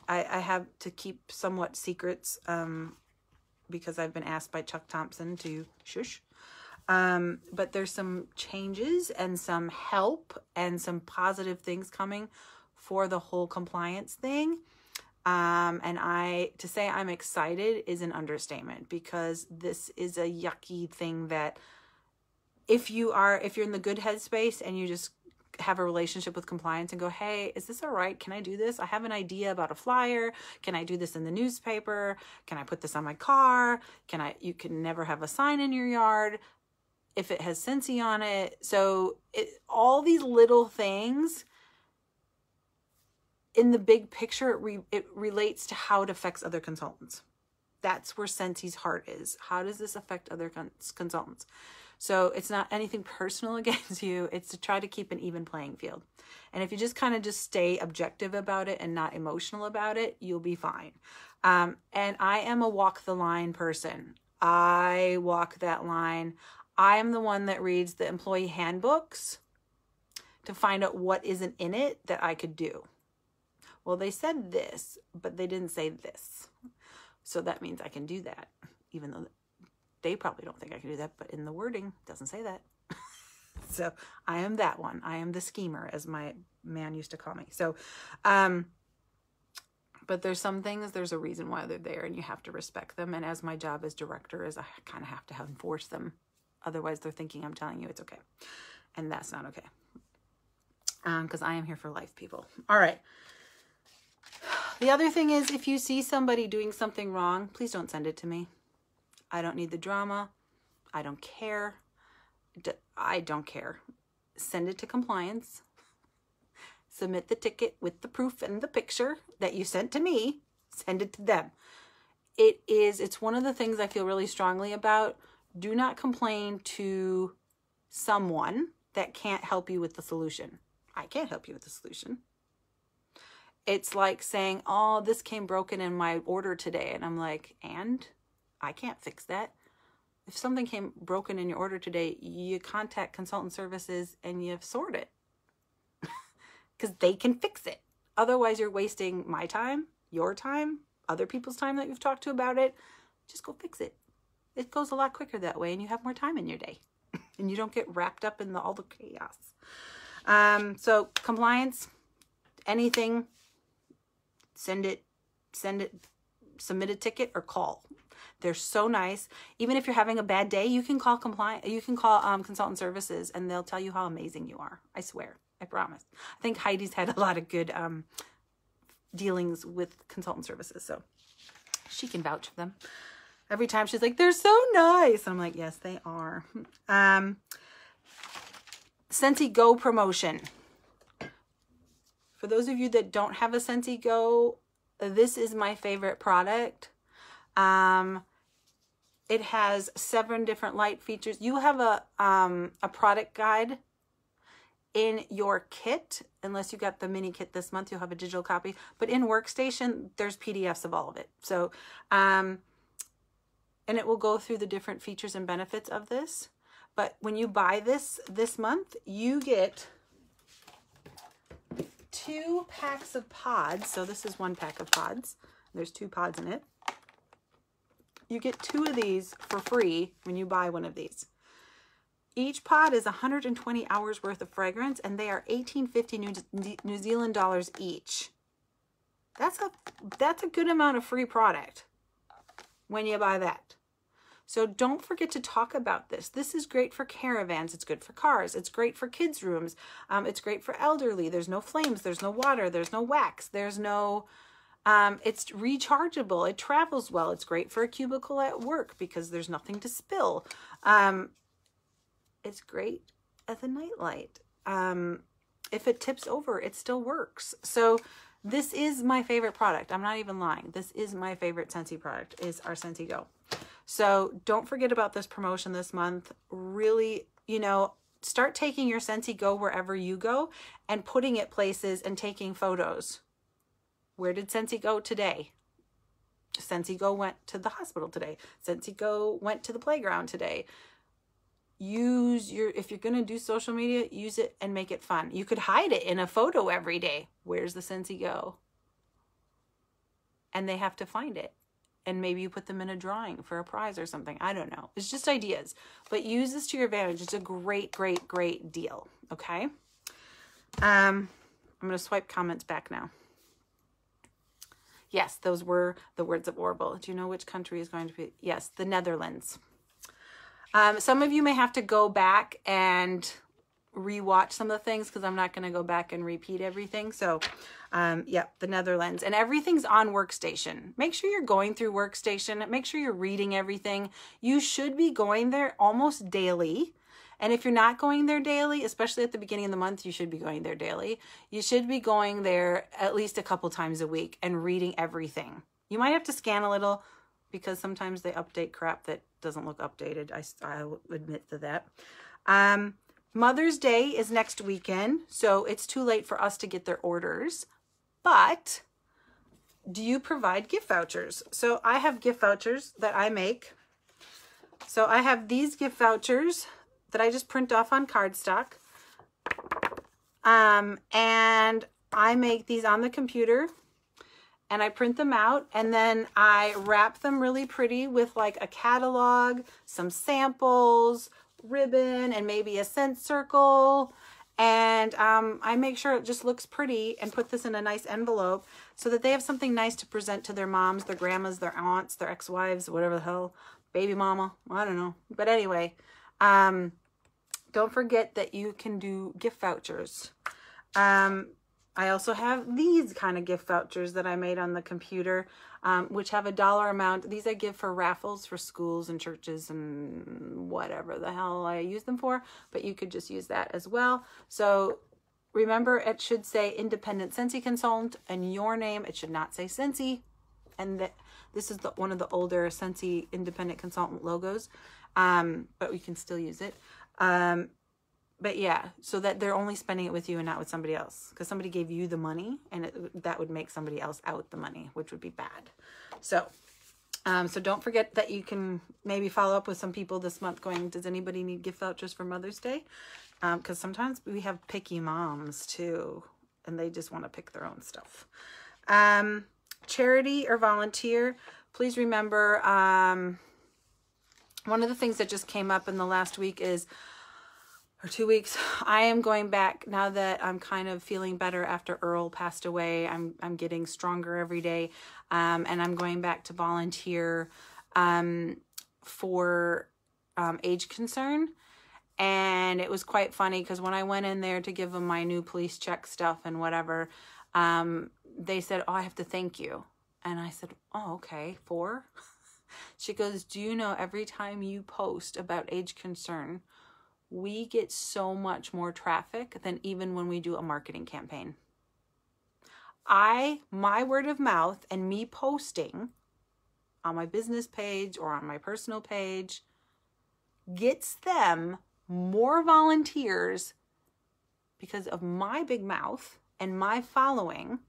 A: have to keep somewhat secrets because I've been asked by Chuck Thompson to shush. But there's some changes and some help and some positive things coming for the whole compliance thing. And to say I'm excited is an understatement, because this is a yucky thing that if you're in the good headspace and you just have a relationship with compliance and go, hey, is this all right? Can I do this? I have an idea about a flyer. Can I do this in the newspaper? Can I put this on my car? You can never have a sign in your yard if it has Scentsy on it. So all these little things in the big picture, it relates to how it affects other consultants. That's where Scentsy's heart is. How does this affect other consultants? So it's not anything personal against you. It's to try to keep an even playing field. And if you just kind of stay objective about it and not emotional about it, you'll be fine. And I am a walk the line person. I walk that line. I am the one that reads the employee handbooks to find out what isn't in it that I could do. Well, they said this, but they didn't say this. So that means I can do that, even though they probably don't think I can do that, but in the wording, it doesn't say that. So I am that one. I am the schemer, as my man used to call me. So, but there's some things, there's a reason why they're there, and you have to respect them. And as my job as director is, I kind of have to enforce them. Otherwise, they're thinking I'm telling you it's okay. And that's not okay. Because I am here for life, people. All right. The other thing is, if you see somebody doing something wrong, please don't send it to me. I don't need the drama. I don't care. I don't care. Send it to compliance. Submit the ticket with the proof and the picture that you sent to me. Send it to them. It's one of the things I feel really strongly about. Do not complain to someone that can't help you with the solution. I can't help you with the solution. It's like saying, oh, this came broken in my order today. And I'm like, and? I can't fix that. If something came broken in your order today, you contact consultant services and you sort it. Because they can fix it. Otherwise, you're wasting my time, your time, other people's time that you've talked to about it. Just go fix it. It goes a lot quicker that way, and you have more time in your day. And you don't get wrapped up in all the chaos. So compliance, anything, send it, submit a ticket or call. They're so nice. Even if you're having a bad day, you can call consultant services, and they'll tell you how amazing you are. I swear. I promise. I think Heidi's had a lot of good dealings with consultant services, so she can vouch for them. Every time she's like, they're so nice. And I'm like, yes, they are. Scentsy Go promotion. For those of you that don't have a Scentsy Go, This is my favorite product. It has 7 different light features. You have a product guide in your kit. Unless you got the mini kit this month, you'll have a digital copy. But in Workstation, there's PDFs of all of it. So, and it will go through the different features and benefits of this. But when you buy this month, you get 2 packs of pods. So this is 1 pack of pods. There's 2 pods in it. You get 2 of these for free when you buy one of these. Each pod is 120 hours worth of fragrance, and they are $18.50 New Zealand dollars each. That's a good amount of free product when you buy that. So don't forget to talk about this. This is great for caravans. It's good for cars. It's great for kids' rooms. It's great for elderly. There's no flames. There's no water. There's no wax. There's no... it's rechargeable. It travels well. It's great for a cubicle at work because there's nothing to spill. It's great as a nightlight. If it tips over, it still works. So this is my favorite product. I'm not even lying. This is my favorite Scentsy product, is our Scentsy Go. So don't forget about this promotion this month. Really, you know, start taking your Scentsy Go wherever you go and putting it places and taking photos. Where did Scentsy go today? Scentsy Go went to the hospital today. Scentsy Go went to the playground today. If you're going to do social media, use it and make it fun. You could hide it in a photo every day. Where's the Scentsy Go? And they have to find it. And maybe you put them in a drawing for a prize or something. I don't know. It's just ideas. But use this to your advantage. It's a great, great, great deal. Okay? I'm going to swipe comments back now. Yes, those were the words of Orville. Do you know which country is going to be? Yes, the Netherlands. Some of you may have to go back and rewatch some of the things because I'm not going to go back and repeat everything. So, yeah, the Netherlands. And everything's on Workstation. Make sure you're going through Workstation. Make sure you're reading everything. You should be going there almost daily. And if you're not going there daily, especially at the beginning of the month, you should be going there daily. You should be going there at least a couple times a week and reading everything. You might have to scan a little because sometimes they update crap that doesn't look updated. I'll admit to that. Mother's Day is next weekend, so it's too late for us to get their orders. But do you provide gift vouchers? So I have gift vouchers that I make. So I have these gift vouchers that I just print off on cardstock. And I make these on the computer and I print them out and then I wrap them really pretty with like a catalog, some samples, ribbon, and maybe a scent circle. And I make sure it just looks pretty and put this in a nice envelope so that they have something nice to present to their moms, their grandmas, their aunts, their ex-wives, whatever the hell, baby mama, I don't know. But anyway, don't forget that you can do gift vouchers. I also have these kind of gift vouchers that I made on the computer, which have a dollar amount. These I give for raffles for schools and churches and whatever the hell I use them for, but you could just use that as well. So remember, it should say Independent Scentsy Consultant and your name. It should not say Scentsy. And this is one of the older Scentsy Independent Consultant logos, but we can still use it. But yeah, so that they're only spending it with you and not with somebody else, because somebody gave you the money and that would make somebody else out the money, which would be bad. So, so don't forget that you can maybe follow up with some people this month going, does anybody need gift vouchers for Mother's Day? Because sometimes we have picky moms too, and they just want to pick their own stuff. Charity or volunteer, please remember, one of the things that just came up in the last week is, or 2 weeks, I am going back now that I'm kind of feeling better after Earl passed away. I'm getting stronger every day, and I'm going back to volunteer for Age Concern. And it was quite funny because when I went in there to give them my new police check stuff and whatever, they said, oh, I have to thank you. And I said, oh, okay, for? She goes, do you know every time you post about Age Concern, we get so much more traffic than even when we do a marketing campaign. my word of mouth and me posting on my business page or on my personal page gets them more volunteers because of my big mouth and my following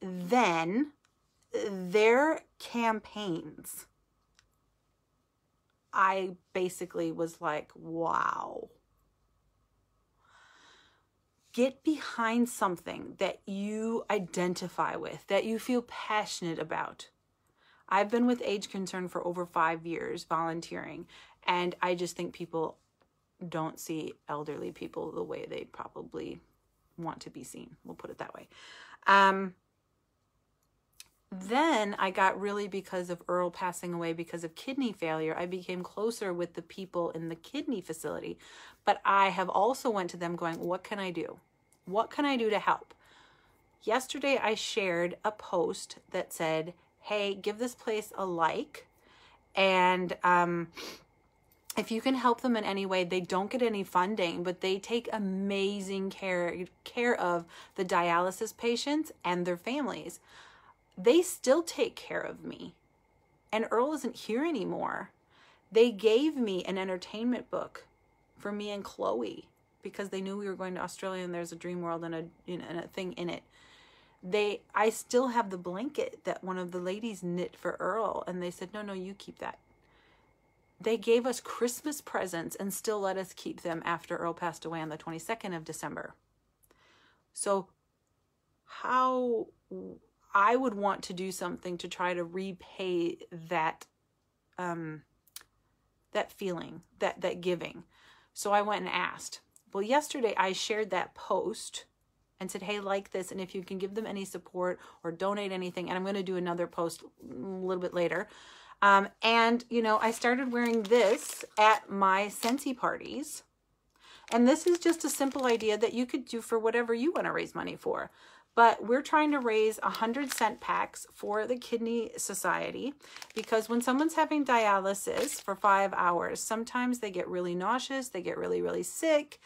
A: than their campaigns. I basically was like, wow. Get behind something that you identify with, that you feel passionate about. I've been with Age Concern for over 5 years volunteering, and I just think people don't see elderly people the way they probably want to be seen. We'll put it that way. Then I got really, because of Earl passing away because of kidney failure, I became closer with the people in the kidney facility. But I have also went to them going, what can I do? What can I do to help? Yesterday I shared a post that said, hey, give this place a like. And if you can help them in any way, they don't get any funding, but they take amazing care of the dialysis patients and their families. They still take care of me. And Earl isn't here anymore. They gave me an entertainment book for me and Chloe because they knew we were going to Australia and there's a dream world and a thing in it. I still have the blanket that one of the ladies knit for Earl, and they said, no, you keep that. They gave us Christmas presents and still let us keep them after Earl passed away on the 22nd of December. So how I would want to do something to try to repay that that feeling, that giving. So I went and asked. Well, yesterday I shared that post and said, hey, like this, and if you can give them any support or donate anything, and I'm going to do another post a little bit later. And, I started wearing this at my Scentsy parties. And this is just a simple idea that you could do for whatever you want to raise money for. But we're trying to raise 100 scent packs for the Kidney Society because when someone's having dialysis for 5 hours, sometimes they get really nauseous, they get really, really sick,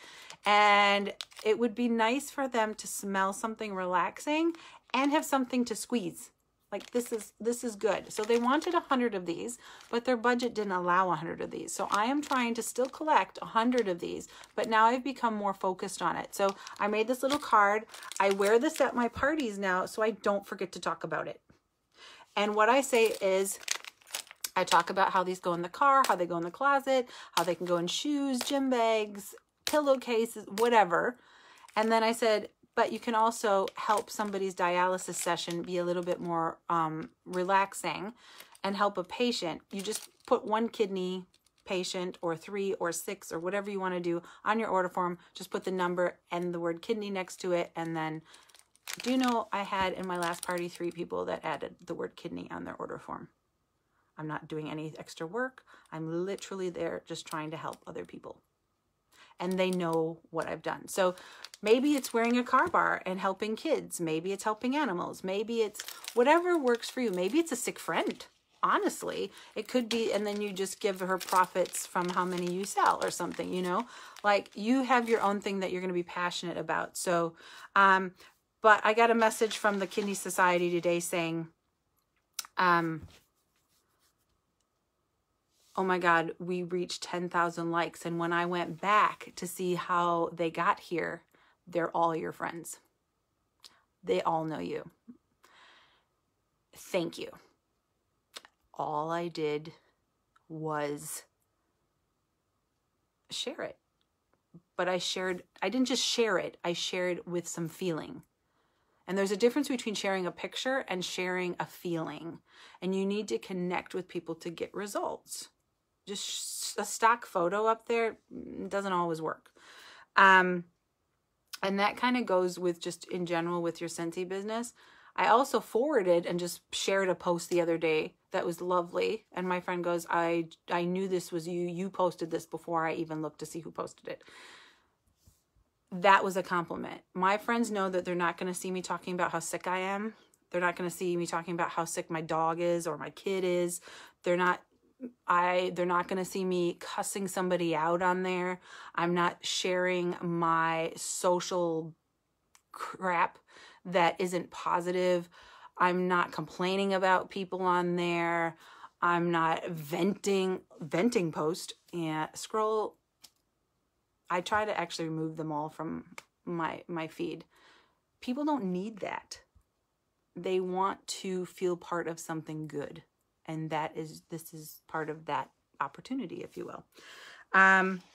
A: and it would be nice for them to smell something relaxing and have something to squeeze. Like this is good. So they wanted 100 of these, but their budget didn't allow 100 of these. So I am trying to still collect 100 of these, but now I've become more focused on it. So I made this little card. I wear this at my parties now so I don't forget to talk about it. And what I say is, I talk about how these go in the car, how they go in the closet, how they can go in shoes, gym bags, pillowcases, whatever. And then I said, but you can also help somebody's dialysis session be a little bit more relaxing and help a patient. You just put one kidney patient or 3 or 6 or whatever you want to do on your order form. Just put the number and the word kidney next to it. And then, do you know, I had in my last party 3 people that added the word kidney on their order form. I'm not doing any extra work. I'm literally there just trying to help other people. And they know what I've done. So maybe it's wearing a car bar and helping kids. Maybe it's helping animals. Maybe it's whatever works for you. Maybe it's a sick friend. Honestly, it could be, and then you just give her profits from how many you sell or something, like you have your own thing that you're going to be passionate about. So, but I got a message from the Kidney Society today saying, oh my God, we reached 10,000 likes. And when I went back to see how they got here, they're all your friends. They all know you. Thank you. All I did was share it. But I didn't just share it, I shared with some feeling. And there's a difference between sharing a picture and sharing a feeling. And you need to connect with people to get results. Just a stock photo up there doesn't always work. And that kind of goes with just in general with your Scentsy business. I also forwarded and just shared a post the other day that was lovely. And my friend goes, I knew this was you. You posted this before I even looked to see who posted it. That was a compliment. My friends know that they're not going to see me talking about how sick I am. They're not going to see me talking about how sick my dog is or my kid is. They're not going to see me cussing somebody out on there. I'm not sharing my social crap that isn't positive. I'm not complaining about people on there. I'm not venting post and scroll. I try to actually remove them all from my feed. People don't need that. They want to feel part of something good. And this is part of that opportunity, if you will.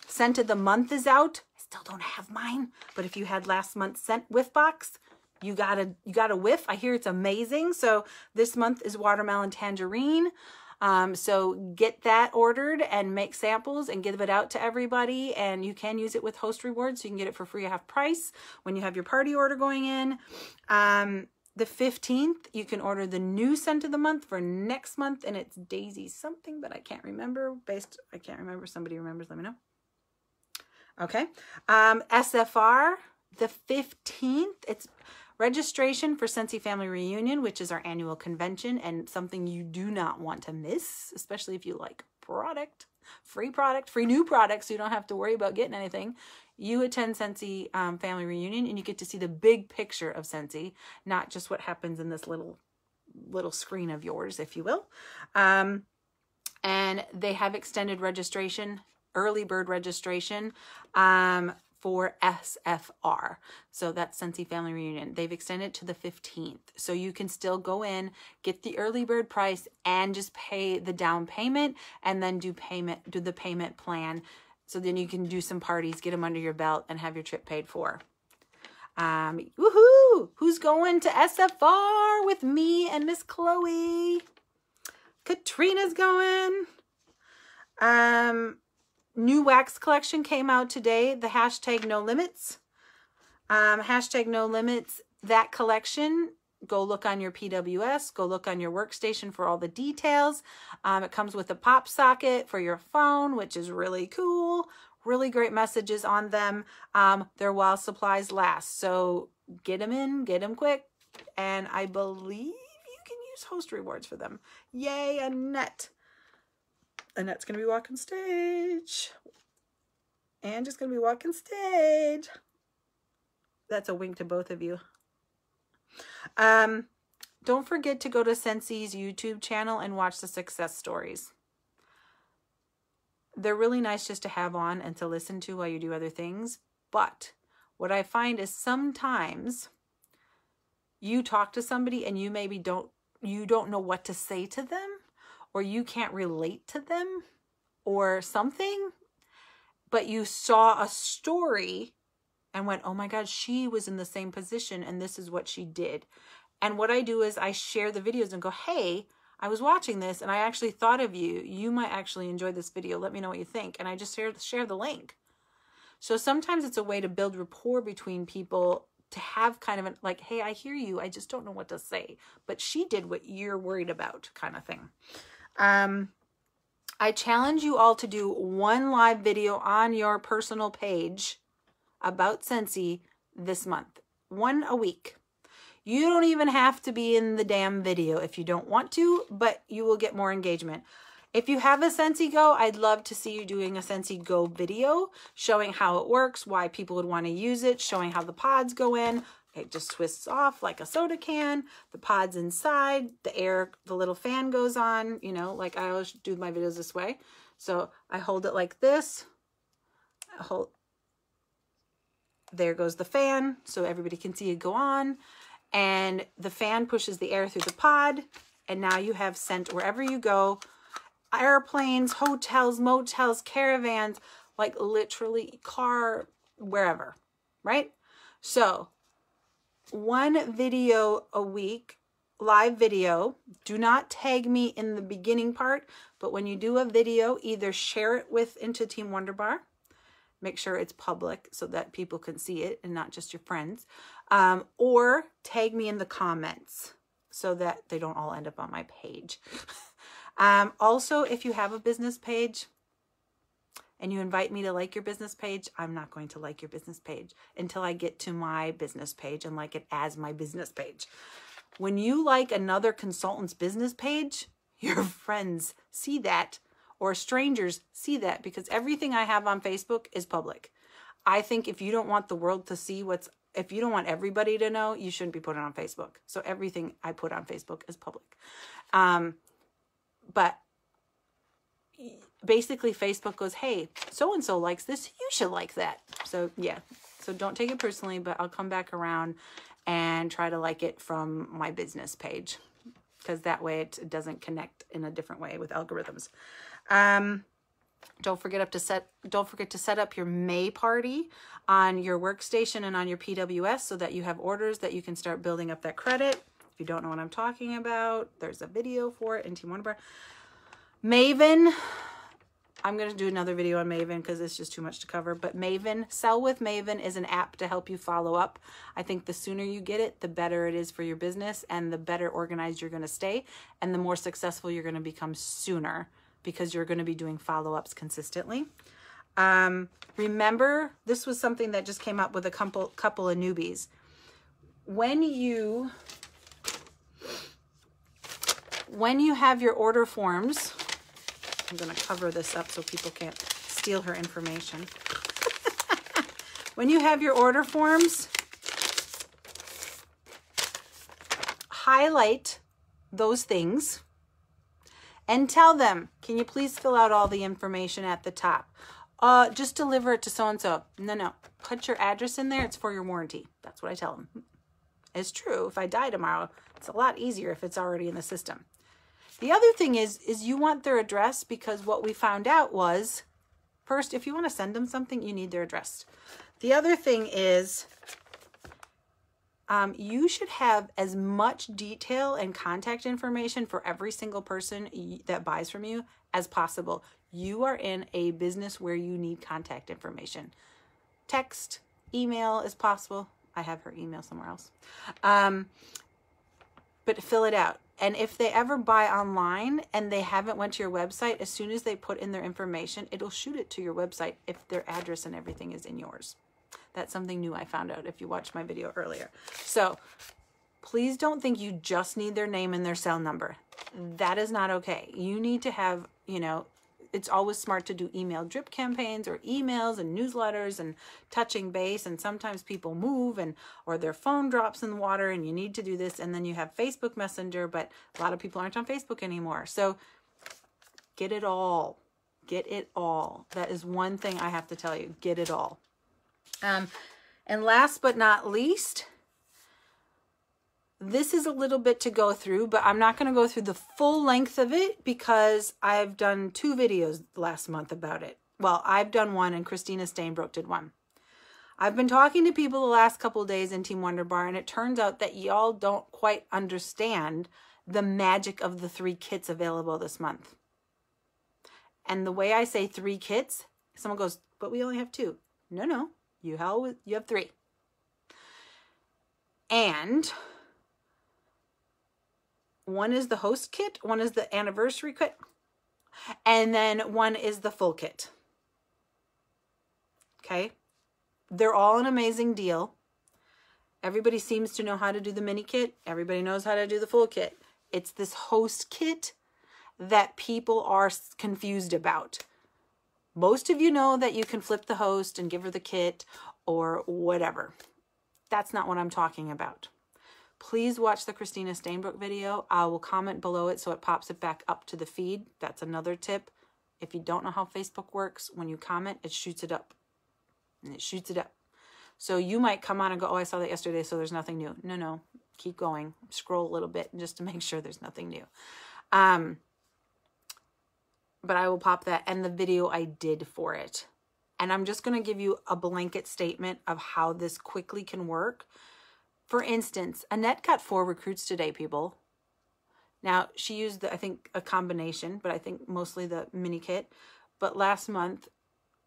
A: Scent of the month is out. I still don't have mine, but if you had last month's scent whiff box, you got a whiff. I hear it's amazing. So this month is watermelon tangerine. So get that ordered and make samples and give it out to everybody. And you can use it with host rewards. So you can get it for free at half price when you have your party order going in. The 15th, you can order the new scent of the month for next month, and it's Daisy something, but I can't remember. I can't remember. Somebody remembers, let me know. Okay. SFR, the 15th, it's registration for Scentsy Family Reunion, which is our annual convention and something you do not want to miss, especially if you like free new products, so you don't have to worry about getting anything. You attend Scentsy Family Reunion and you get to see the big picture of Scentsy, not just what happens in this little screen of yours, if you will. And they have extended registration, early bird registration for SFR. So that's Scentsy Family Reunion. They've extended to the 15th. So you can still go in, get the early bird price, and just pay the down payment, and then do the payment plan. So then you can do some parties, get them under your belt, and have your trip paid for. Woohoo! Who's going to SFR with me and Miss Chloe? Katrina's going. New wax collection came out today. The hashtag no limits. Hashtag no limits. That collection. Go look on your PWS. Go look on your workstation for all the details. It comes with a pop socket for your phone, which is really cool. Really great messages on them. They're while supplies last. So get them in, get them quick. And I believe you can use host rewards for them. Yay, Annette. Annette's going to be walking stage. Angie's going to be walking stage. That's a wink to both of you. Don't forget to go to Scentsy's YouTube channel and watch the success stories. They're really nice just to have on and to listen to while you do other things. But what I find is sometimes you talk to somebody and you maybe don't know what to say to them, or you can't relate to them or something, but you saw a story and went, oh my God, she was in the same position and this is what she did. And what I do is I share the videos and go, hey, I was watching this and I actually thought of you. You might actually enjoy this video. Let me know what you think. And I just share the link. So sometimes it's a way to build rapport between people, to have kind of like, hey, I hear you. I just don't know what to say. But she did what you're worried about, kind of thing. I challenge you all to do one live video on your personal page about Scentsy this month. One a week. You don't even have to be in the damn video if you don't want to, but you will get more engagement. If you have a Scentsy Go, I'd love to see you doing a Scentsy Go video showing how it works, why people would want to use it, showing how the pods go in. It just twists off like a soda can. The pod's inside, the air, the little fan goes on, you know, like I always do my videos this way. So I hold it like this. There goes the fan, so everybody can see it go on. And the fan pushes the air through the pod, and now you have scent wherever you go. Airplanes, hotels, motels, caravans, like literally car, wherever, right? So one video a week, live video. Do not tag me in the beginning part, but when you do a video, either share it into Team WunderBar. Make sure it's public so that people can see it and not just your friends. Or tag me in the comments so that they don't all end up on my page. Also, if you have a business page and you invite me to like your business page, I'm not going to like your business page until I get to my business page and like it as my business page. When you like another consultant's business page, your friends see that, or strangers see that, because everything I have on Facebook is public. I think if you don't want the world to see what's if you don't want everybody to know, you shouldn't be putting it on Facebook. So everything I put on Facebook is public. But basically Facebook goes, hey, so-and-so likes this, you should like that. So yeah, so don't take it personally, but I'll come back around and try to like it from my business page, because that way it doesn't connect in a different way with algorithms. Don't forget to set up your May party on your workstation and on your PWS so that you have orders that you can start building up that credit. If you don't know what I'm talking about, there's a video for it in Team WunderBar. Maven, I'm going to do another video on Maven because it's just too much to cover. But Maven, Sell with Maven is an app to help you follow up. I think the sooner you get it, the better it is for your business, and the better organized you're going to stay, and the more successful you're going to become sooner, because you're going to be doing follow-ups consistently. Remember, this was something that just came up with a couple of newbies. When you have your order forms, I'm going to cover this up so people can't steal her information. When you have your order forms, highlight those things and tell them, can you please fill out all the information at the top? Just deliver it to so-and-so. No. Put your address in there. It's for your warranty. That's what I tell them. It's true. If I die tomorrow, it's a lot easier if it's already in the system. The other thing is you want their address, because what we found out was, first, if you want to send them something, you need their address. The other thing is you should have as much detail and contact information for every single person that buys from you as possible. You are in a business where you need contact information. Text, email is possible. I have her email somewhere else. But fill it out. And if they ever buy online and they haven't went to your website, as soon as they put in their information, it'll shoot it to your website if their address and everything is in yours. That's something new I found out if you watched my video earlier. So please don't think you just need their name and their cell number. That is not okay. You need to have, it's always smart to do email drip campaigns or emails and newsletters and touching base. And sometimes people move or their phone drops in the water and you need to do this. And then you have Facebook Messenger, but a lot of people aren't on Facebook anymore. So get it all. Get it all. That is one thing I have to tell you. Get it all. And last but not least, this is a little bit to go through, but I'm not going to go through the full length of it because I've done 2 videos last month about it. Well, I've done one and Christina Stainbrook did one. I've been talking to people the last couple of days in Team WunderBar, and it turns out that y'all don't quite understand the magic of the 3 kits available this month. And the way I say 3 kits, someone goes, but we only have 2. No, you have 3. And one is the host kit, one is the anniversary kit, and then one is the full kit. Okay? They're all an amazing deal. Everybody seems to know how to do the mini kit. Everybody knows how to do the full kit. It's this host kit that people are confused about. Most of you know that you can flip the host and give her the kit or whatever. That's not what I'm talking about. Please watch the Christina Stainbrook video. I will comment below it so it pops it back up to the feed. That's another tip. If you don't know how Facebook works, when you comment, it shoots it up. And it shoots it up. So you might come on and go, oh, I saw that yesterday, so there's nothing new. No. Keep going. Scroll a little bit just to make sure there's nothing new. But I will pop that and the video I did for it. And I'm just going to give you a blanket statement of how this quickly can work. For instance, Annette got 4 recruits today, people. Now, she used, I think, a combination, but I think mostly the mini kit. But last month,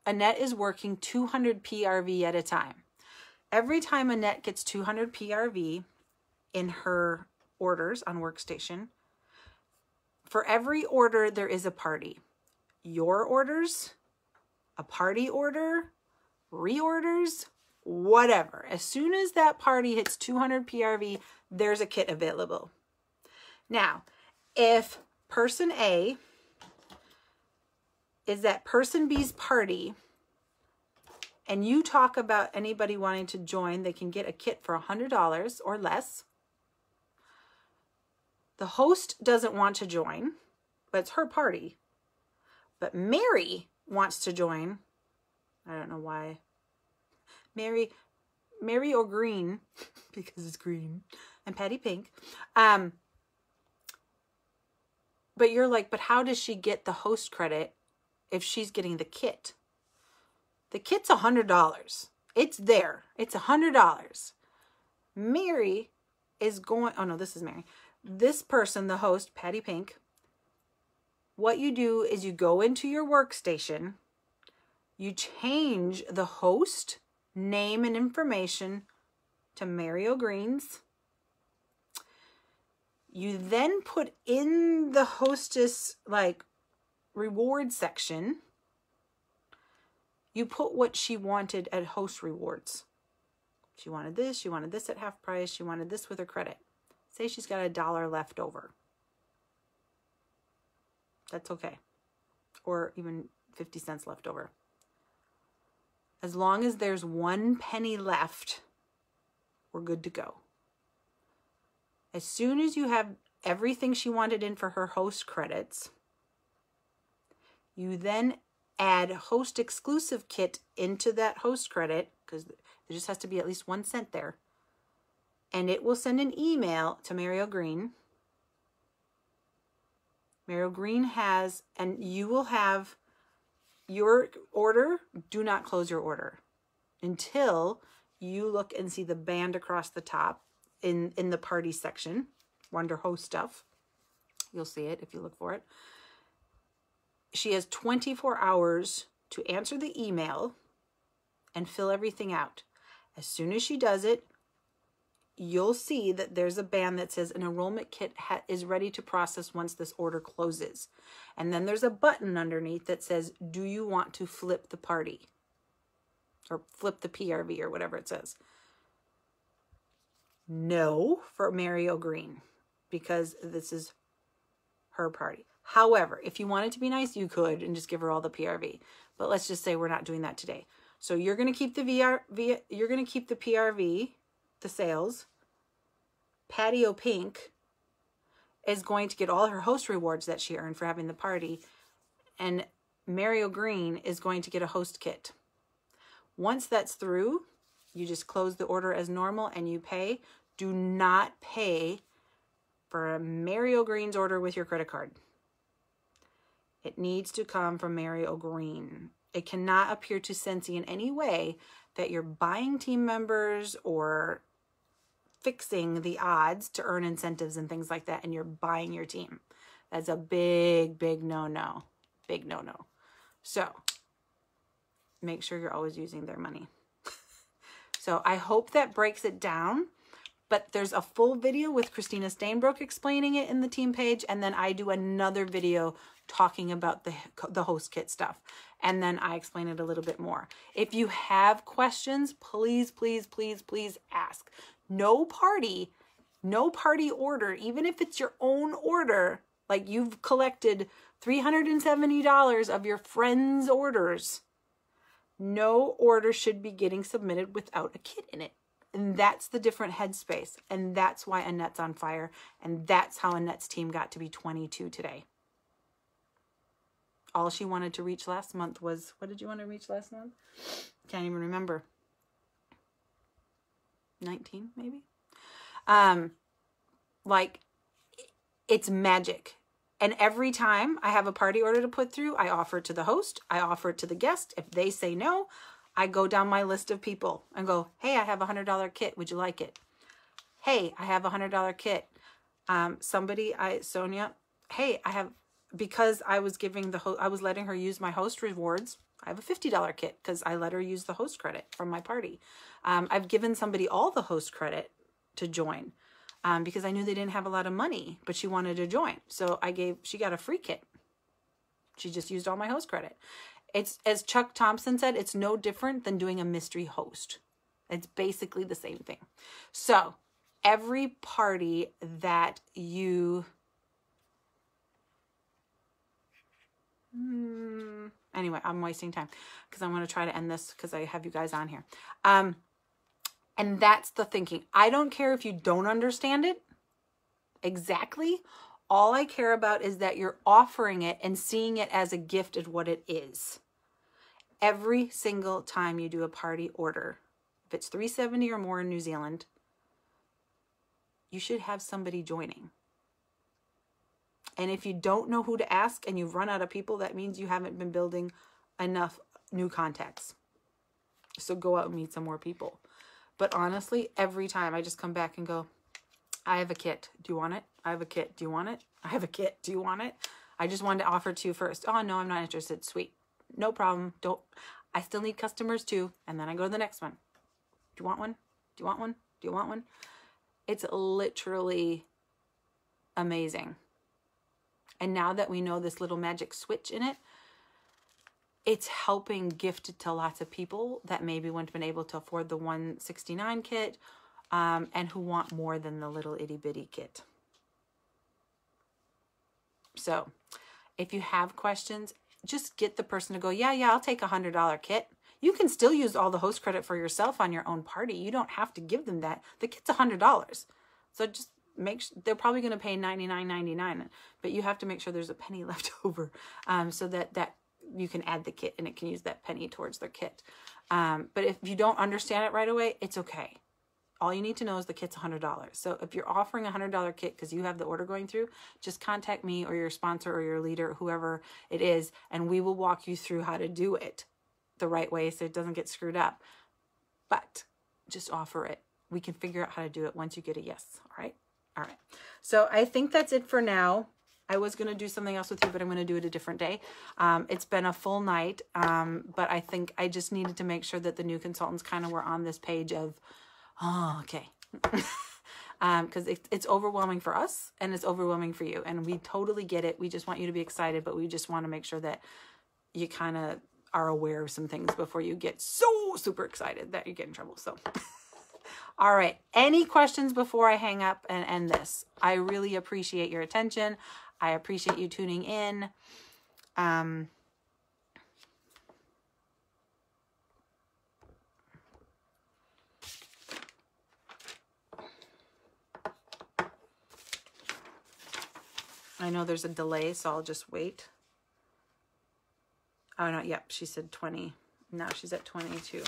A: Annette is working 200 PRV at a time. Every time Annette gets 200 PRV in her orders on Workstation, for every order, there is a party. Your orders, a party order, reorders, whatever. As soon as that party hits 200 PRV, there's a kit available. Now, if person A is at person B's party and you talk about anybody wanting to join, they can get a kit for $100 or less. The host doesn't want to join, but it's her party. But Mary wants to join. I don't know why. Mary or Green, because it's green, and Patty Pink. But you're like, but how does she get the host credit if she's getting the kit? The kit's $100. It's there. It's $100. Mary is going, oh no, this is Mary. This person, the host, Patty Pink, what you do is you go into your workstation, you change the host name and information to Mary O'Green's. You then put in the hostess like reward section, you put what she wanted at host rewards. She wanted this at half price, she wanted this with her credit. Say she's got $1 left over. That's okay. Or even 50 cents left over. As long as there's 1 penny left, we're good to go. As soon as you have everything she wanted in for her host credits, you then add host exclusive kit into that host credit, because there just has to be at least 1 cent there. And it will send an email to Mary O'Green. Mary O'Green has, and you will have your order. Do not close your order until you look and see the band across the top in the party section, Wonder Host stuff. You'll see it if you look for it. She has 24 hours to answer the email and fill everything out. As soon as she does it, you'll see that there's a band that says an enrollment kit is ready to process once this order closes. And then there's a button underneath that says, do you want to flip the party? Or flip the PRV or whatever it says. No for Mary O'Green, because this is her party. However, if you wanted to be nice, you could and just give her all the PRV. But let's just say we're not doing that today. So you're going to keep the you're going to keep the PRV, the sales. Patty O'Pink is going to get all her host rewards that she earned for having the party. And Mary O'Green is going to get a host kit. Once that's through, you just close the order as normal and you pay. Do not pay for a Mary O'Green's order with your credit card. It needs to come from Mary O'Green. It cannot appear to Scentsy in any way that you're buying team members or fixing the odds to earn incentives and things like that, and you're buying your team. That's a big, big no-no. Big no-no. So make sure you're always using their money. So I hope that breaks it down. But there's a full video with Christina Stainbrook explaining it in the team page. And then I do another video talking about the host kit stuff. And then I explain it a little bit more. If you have questions, please, please, please, please ask. No party order, even if it's your own order, like you've collected $370 of your friends' orders, no order should be getting submitted without a kit in it. And that's the different headspace. And that's why Annette's on fire. And that's how Annette's team got to be 22 today. All she wanted to reach last month was, what did you want to reach last month? Can't even remember. 19 maybe? Like, it's magic. And every time I have a party order to put through, I offer it to the host. I offer it to the guest. If they say no, I go down my list of people and go, hey, I have a $100 kit. Would you like it? Hey, I have a $100 kit. Sonia, hey, I have, because I was giving I was letting her use my host rewards. I have a $50 kit because I let her use the host credit from my party. I've given somebody all the host credit to join because I knew they didn't have a lot of money, but she wanted to join. So she got a free kit. She just used all my host credit. It's, as Chuck Thompson said, it's no different than doing a mystery host. It's basically the same thing. So every party that you, Anyway, I'm wasting time because I'm going to try to end this because I have you guys on here. And that's the thinking. I don't care if you don't understand it exactly. All I care about is that you're offering it and seeing it as a gift of what it is. Every single time you do a party order, if it's $370 or more in New Zealand, you should have somebody joining. And if you don't know who to ask and you've run out of people, that means you haven't been building enough new contacts. So go out and meet some more people. But honestly, every time I just come back and go, I have a kit. Do you want it? I have a kit. Do you want it? I have a kit. Do you want it? I just wanted to offer it to you first. Oh, no, I'm not interested. Sweet. No problem. I still need customers too. And then I go to the next one. Do you want one? Do you want one? Do you want one? It's literally amazing. And now that we know this little magic switch in it, it's helping gift it to lots of people that maybe wouldn't have been able to afford the $169 kit and who want more than the little itty bitty kit. So if you have questions, just get the person to go, yeah, I'll take $100 kit. You can still use all the host credit for yourself on your own party. You don't have to give them that. The kit's $100. So just make sure, they're probably going to pay $99.99, but you have to make sure there's a penny left over so that you can add the kit and it can use that penny towards their kit. But if you don't understand it right away, it's okay. All you need to know is the kit's $100. So if you're offering a $100 kit because you have the order going through, just contact me or your sponsor or your leader, whoever it is, and we will walk you through how to do it the right way so it doesn't get screwed up. But just offer it. We can figure out how to do it once you get a yes. All right? All right. So I think that's it for now. I was going to do something else with you, but I'm going to do it a different day. It's been a full night, but I think I just needed to make sure that the new consultants kind of were on this page of, oh, okay. Because it's overwhelming for us and it's overwhelming for you. And we totally get it. We just want you to be excited, but we just want to make sure that you kind of are aware of some things before you get so super excited that you get in trouble. So, all right. Any questions before I hang up and end this? I really appreciate your attention. I appreciate you tuning in. I know there's a delay, so I'll just wait. Oh, no, yep, she said 20. Now she's at 22.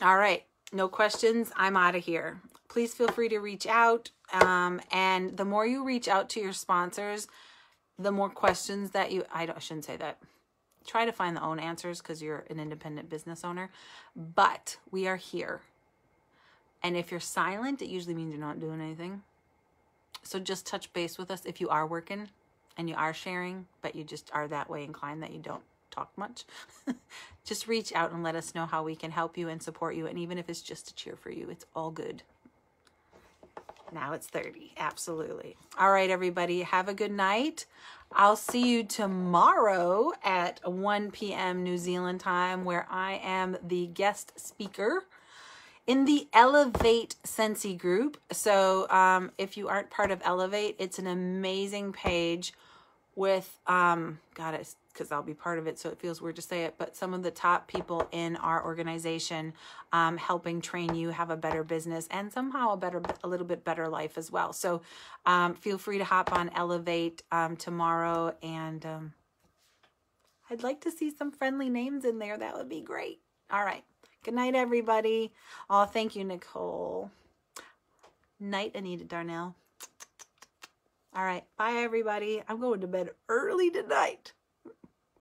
A: All right, no questions. I'm out of here. Please feel free to reach out. And the more you reach out to your sponsors, the more questions that you, I shouldn't say that. Try to find the own answers because you're an independent business owner. But we are here. And if you're silent, it usually means you're not doing anything. So just touch base with us if you are working and you are sharing, but you just are that way inclined that you don't talk much. Just reach out and let us know how we can help you and support you. And even if it's just to cheer for you, it's all good. Now it's 30. Absolutely. All right, everybody. Have a good night. I'll see you tomorrow at 1 p.m. New Zealand time, where I am the guest speaker in the Elevate Scentsy group. So if you aren't part of Elevate, it's an amazing page with, because I'll be part of it, so it feels weird to say it, but some of the top people in our organization helping train you have a better business and somehow a little bit better life as well. So feel free to hop on Elevate tomorrow, and I'd like to see some friendly names in there. That would be great. All right. Good night, everybody. Oh, thank you, Nicole. Night, Anita Darnell. All right. Bye, everybody. I'm going to bed early tonight.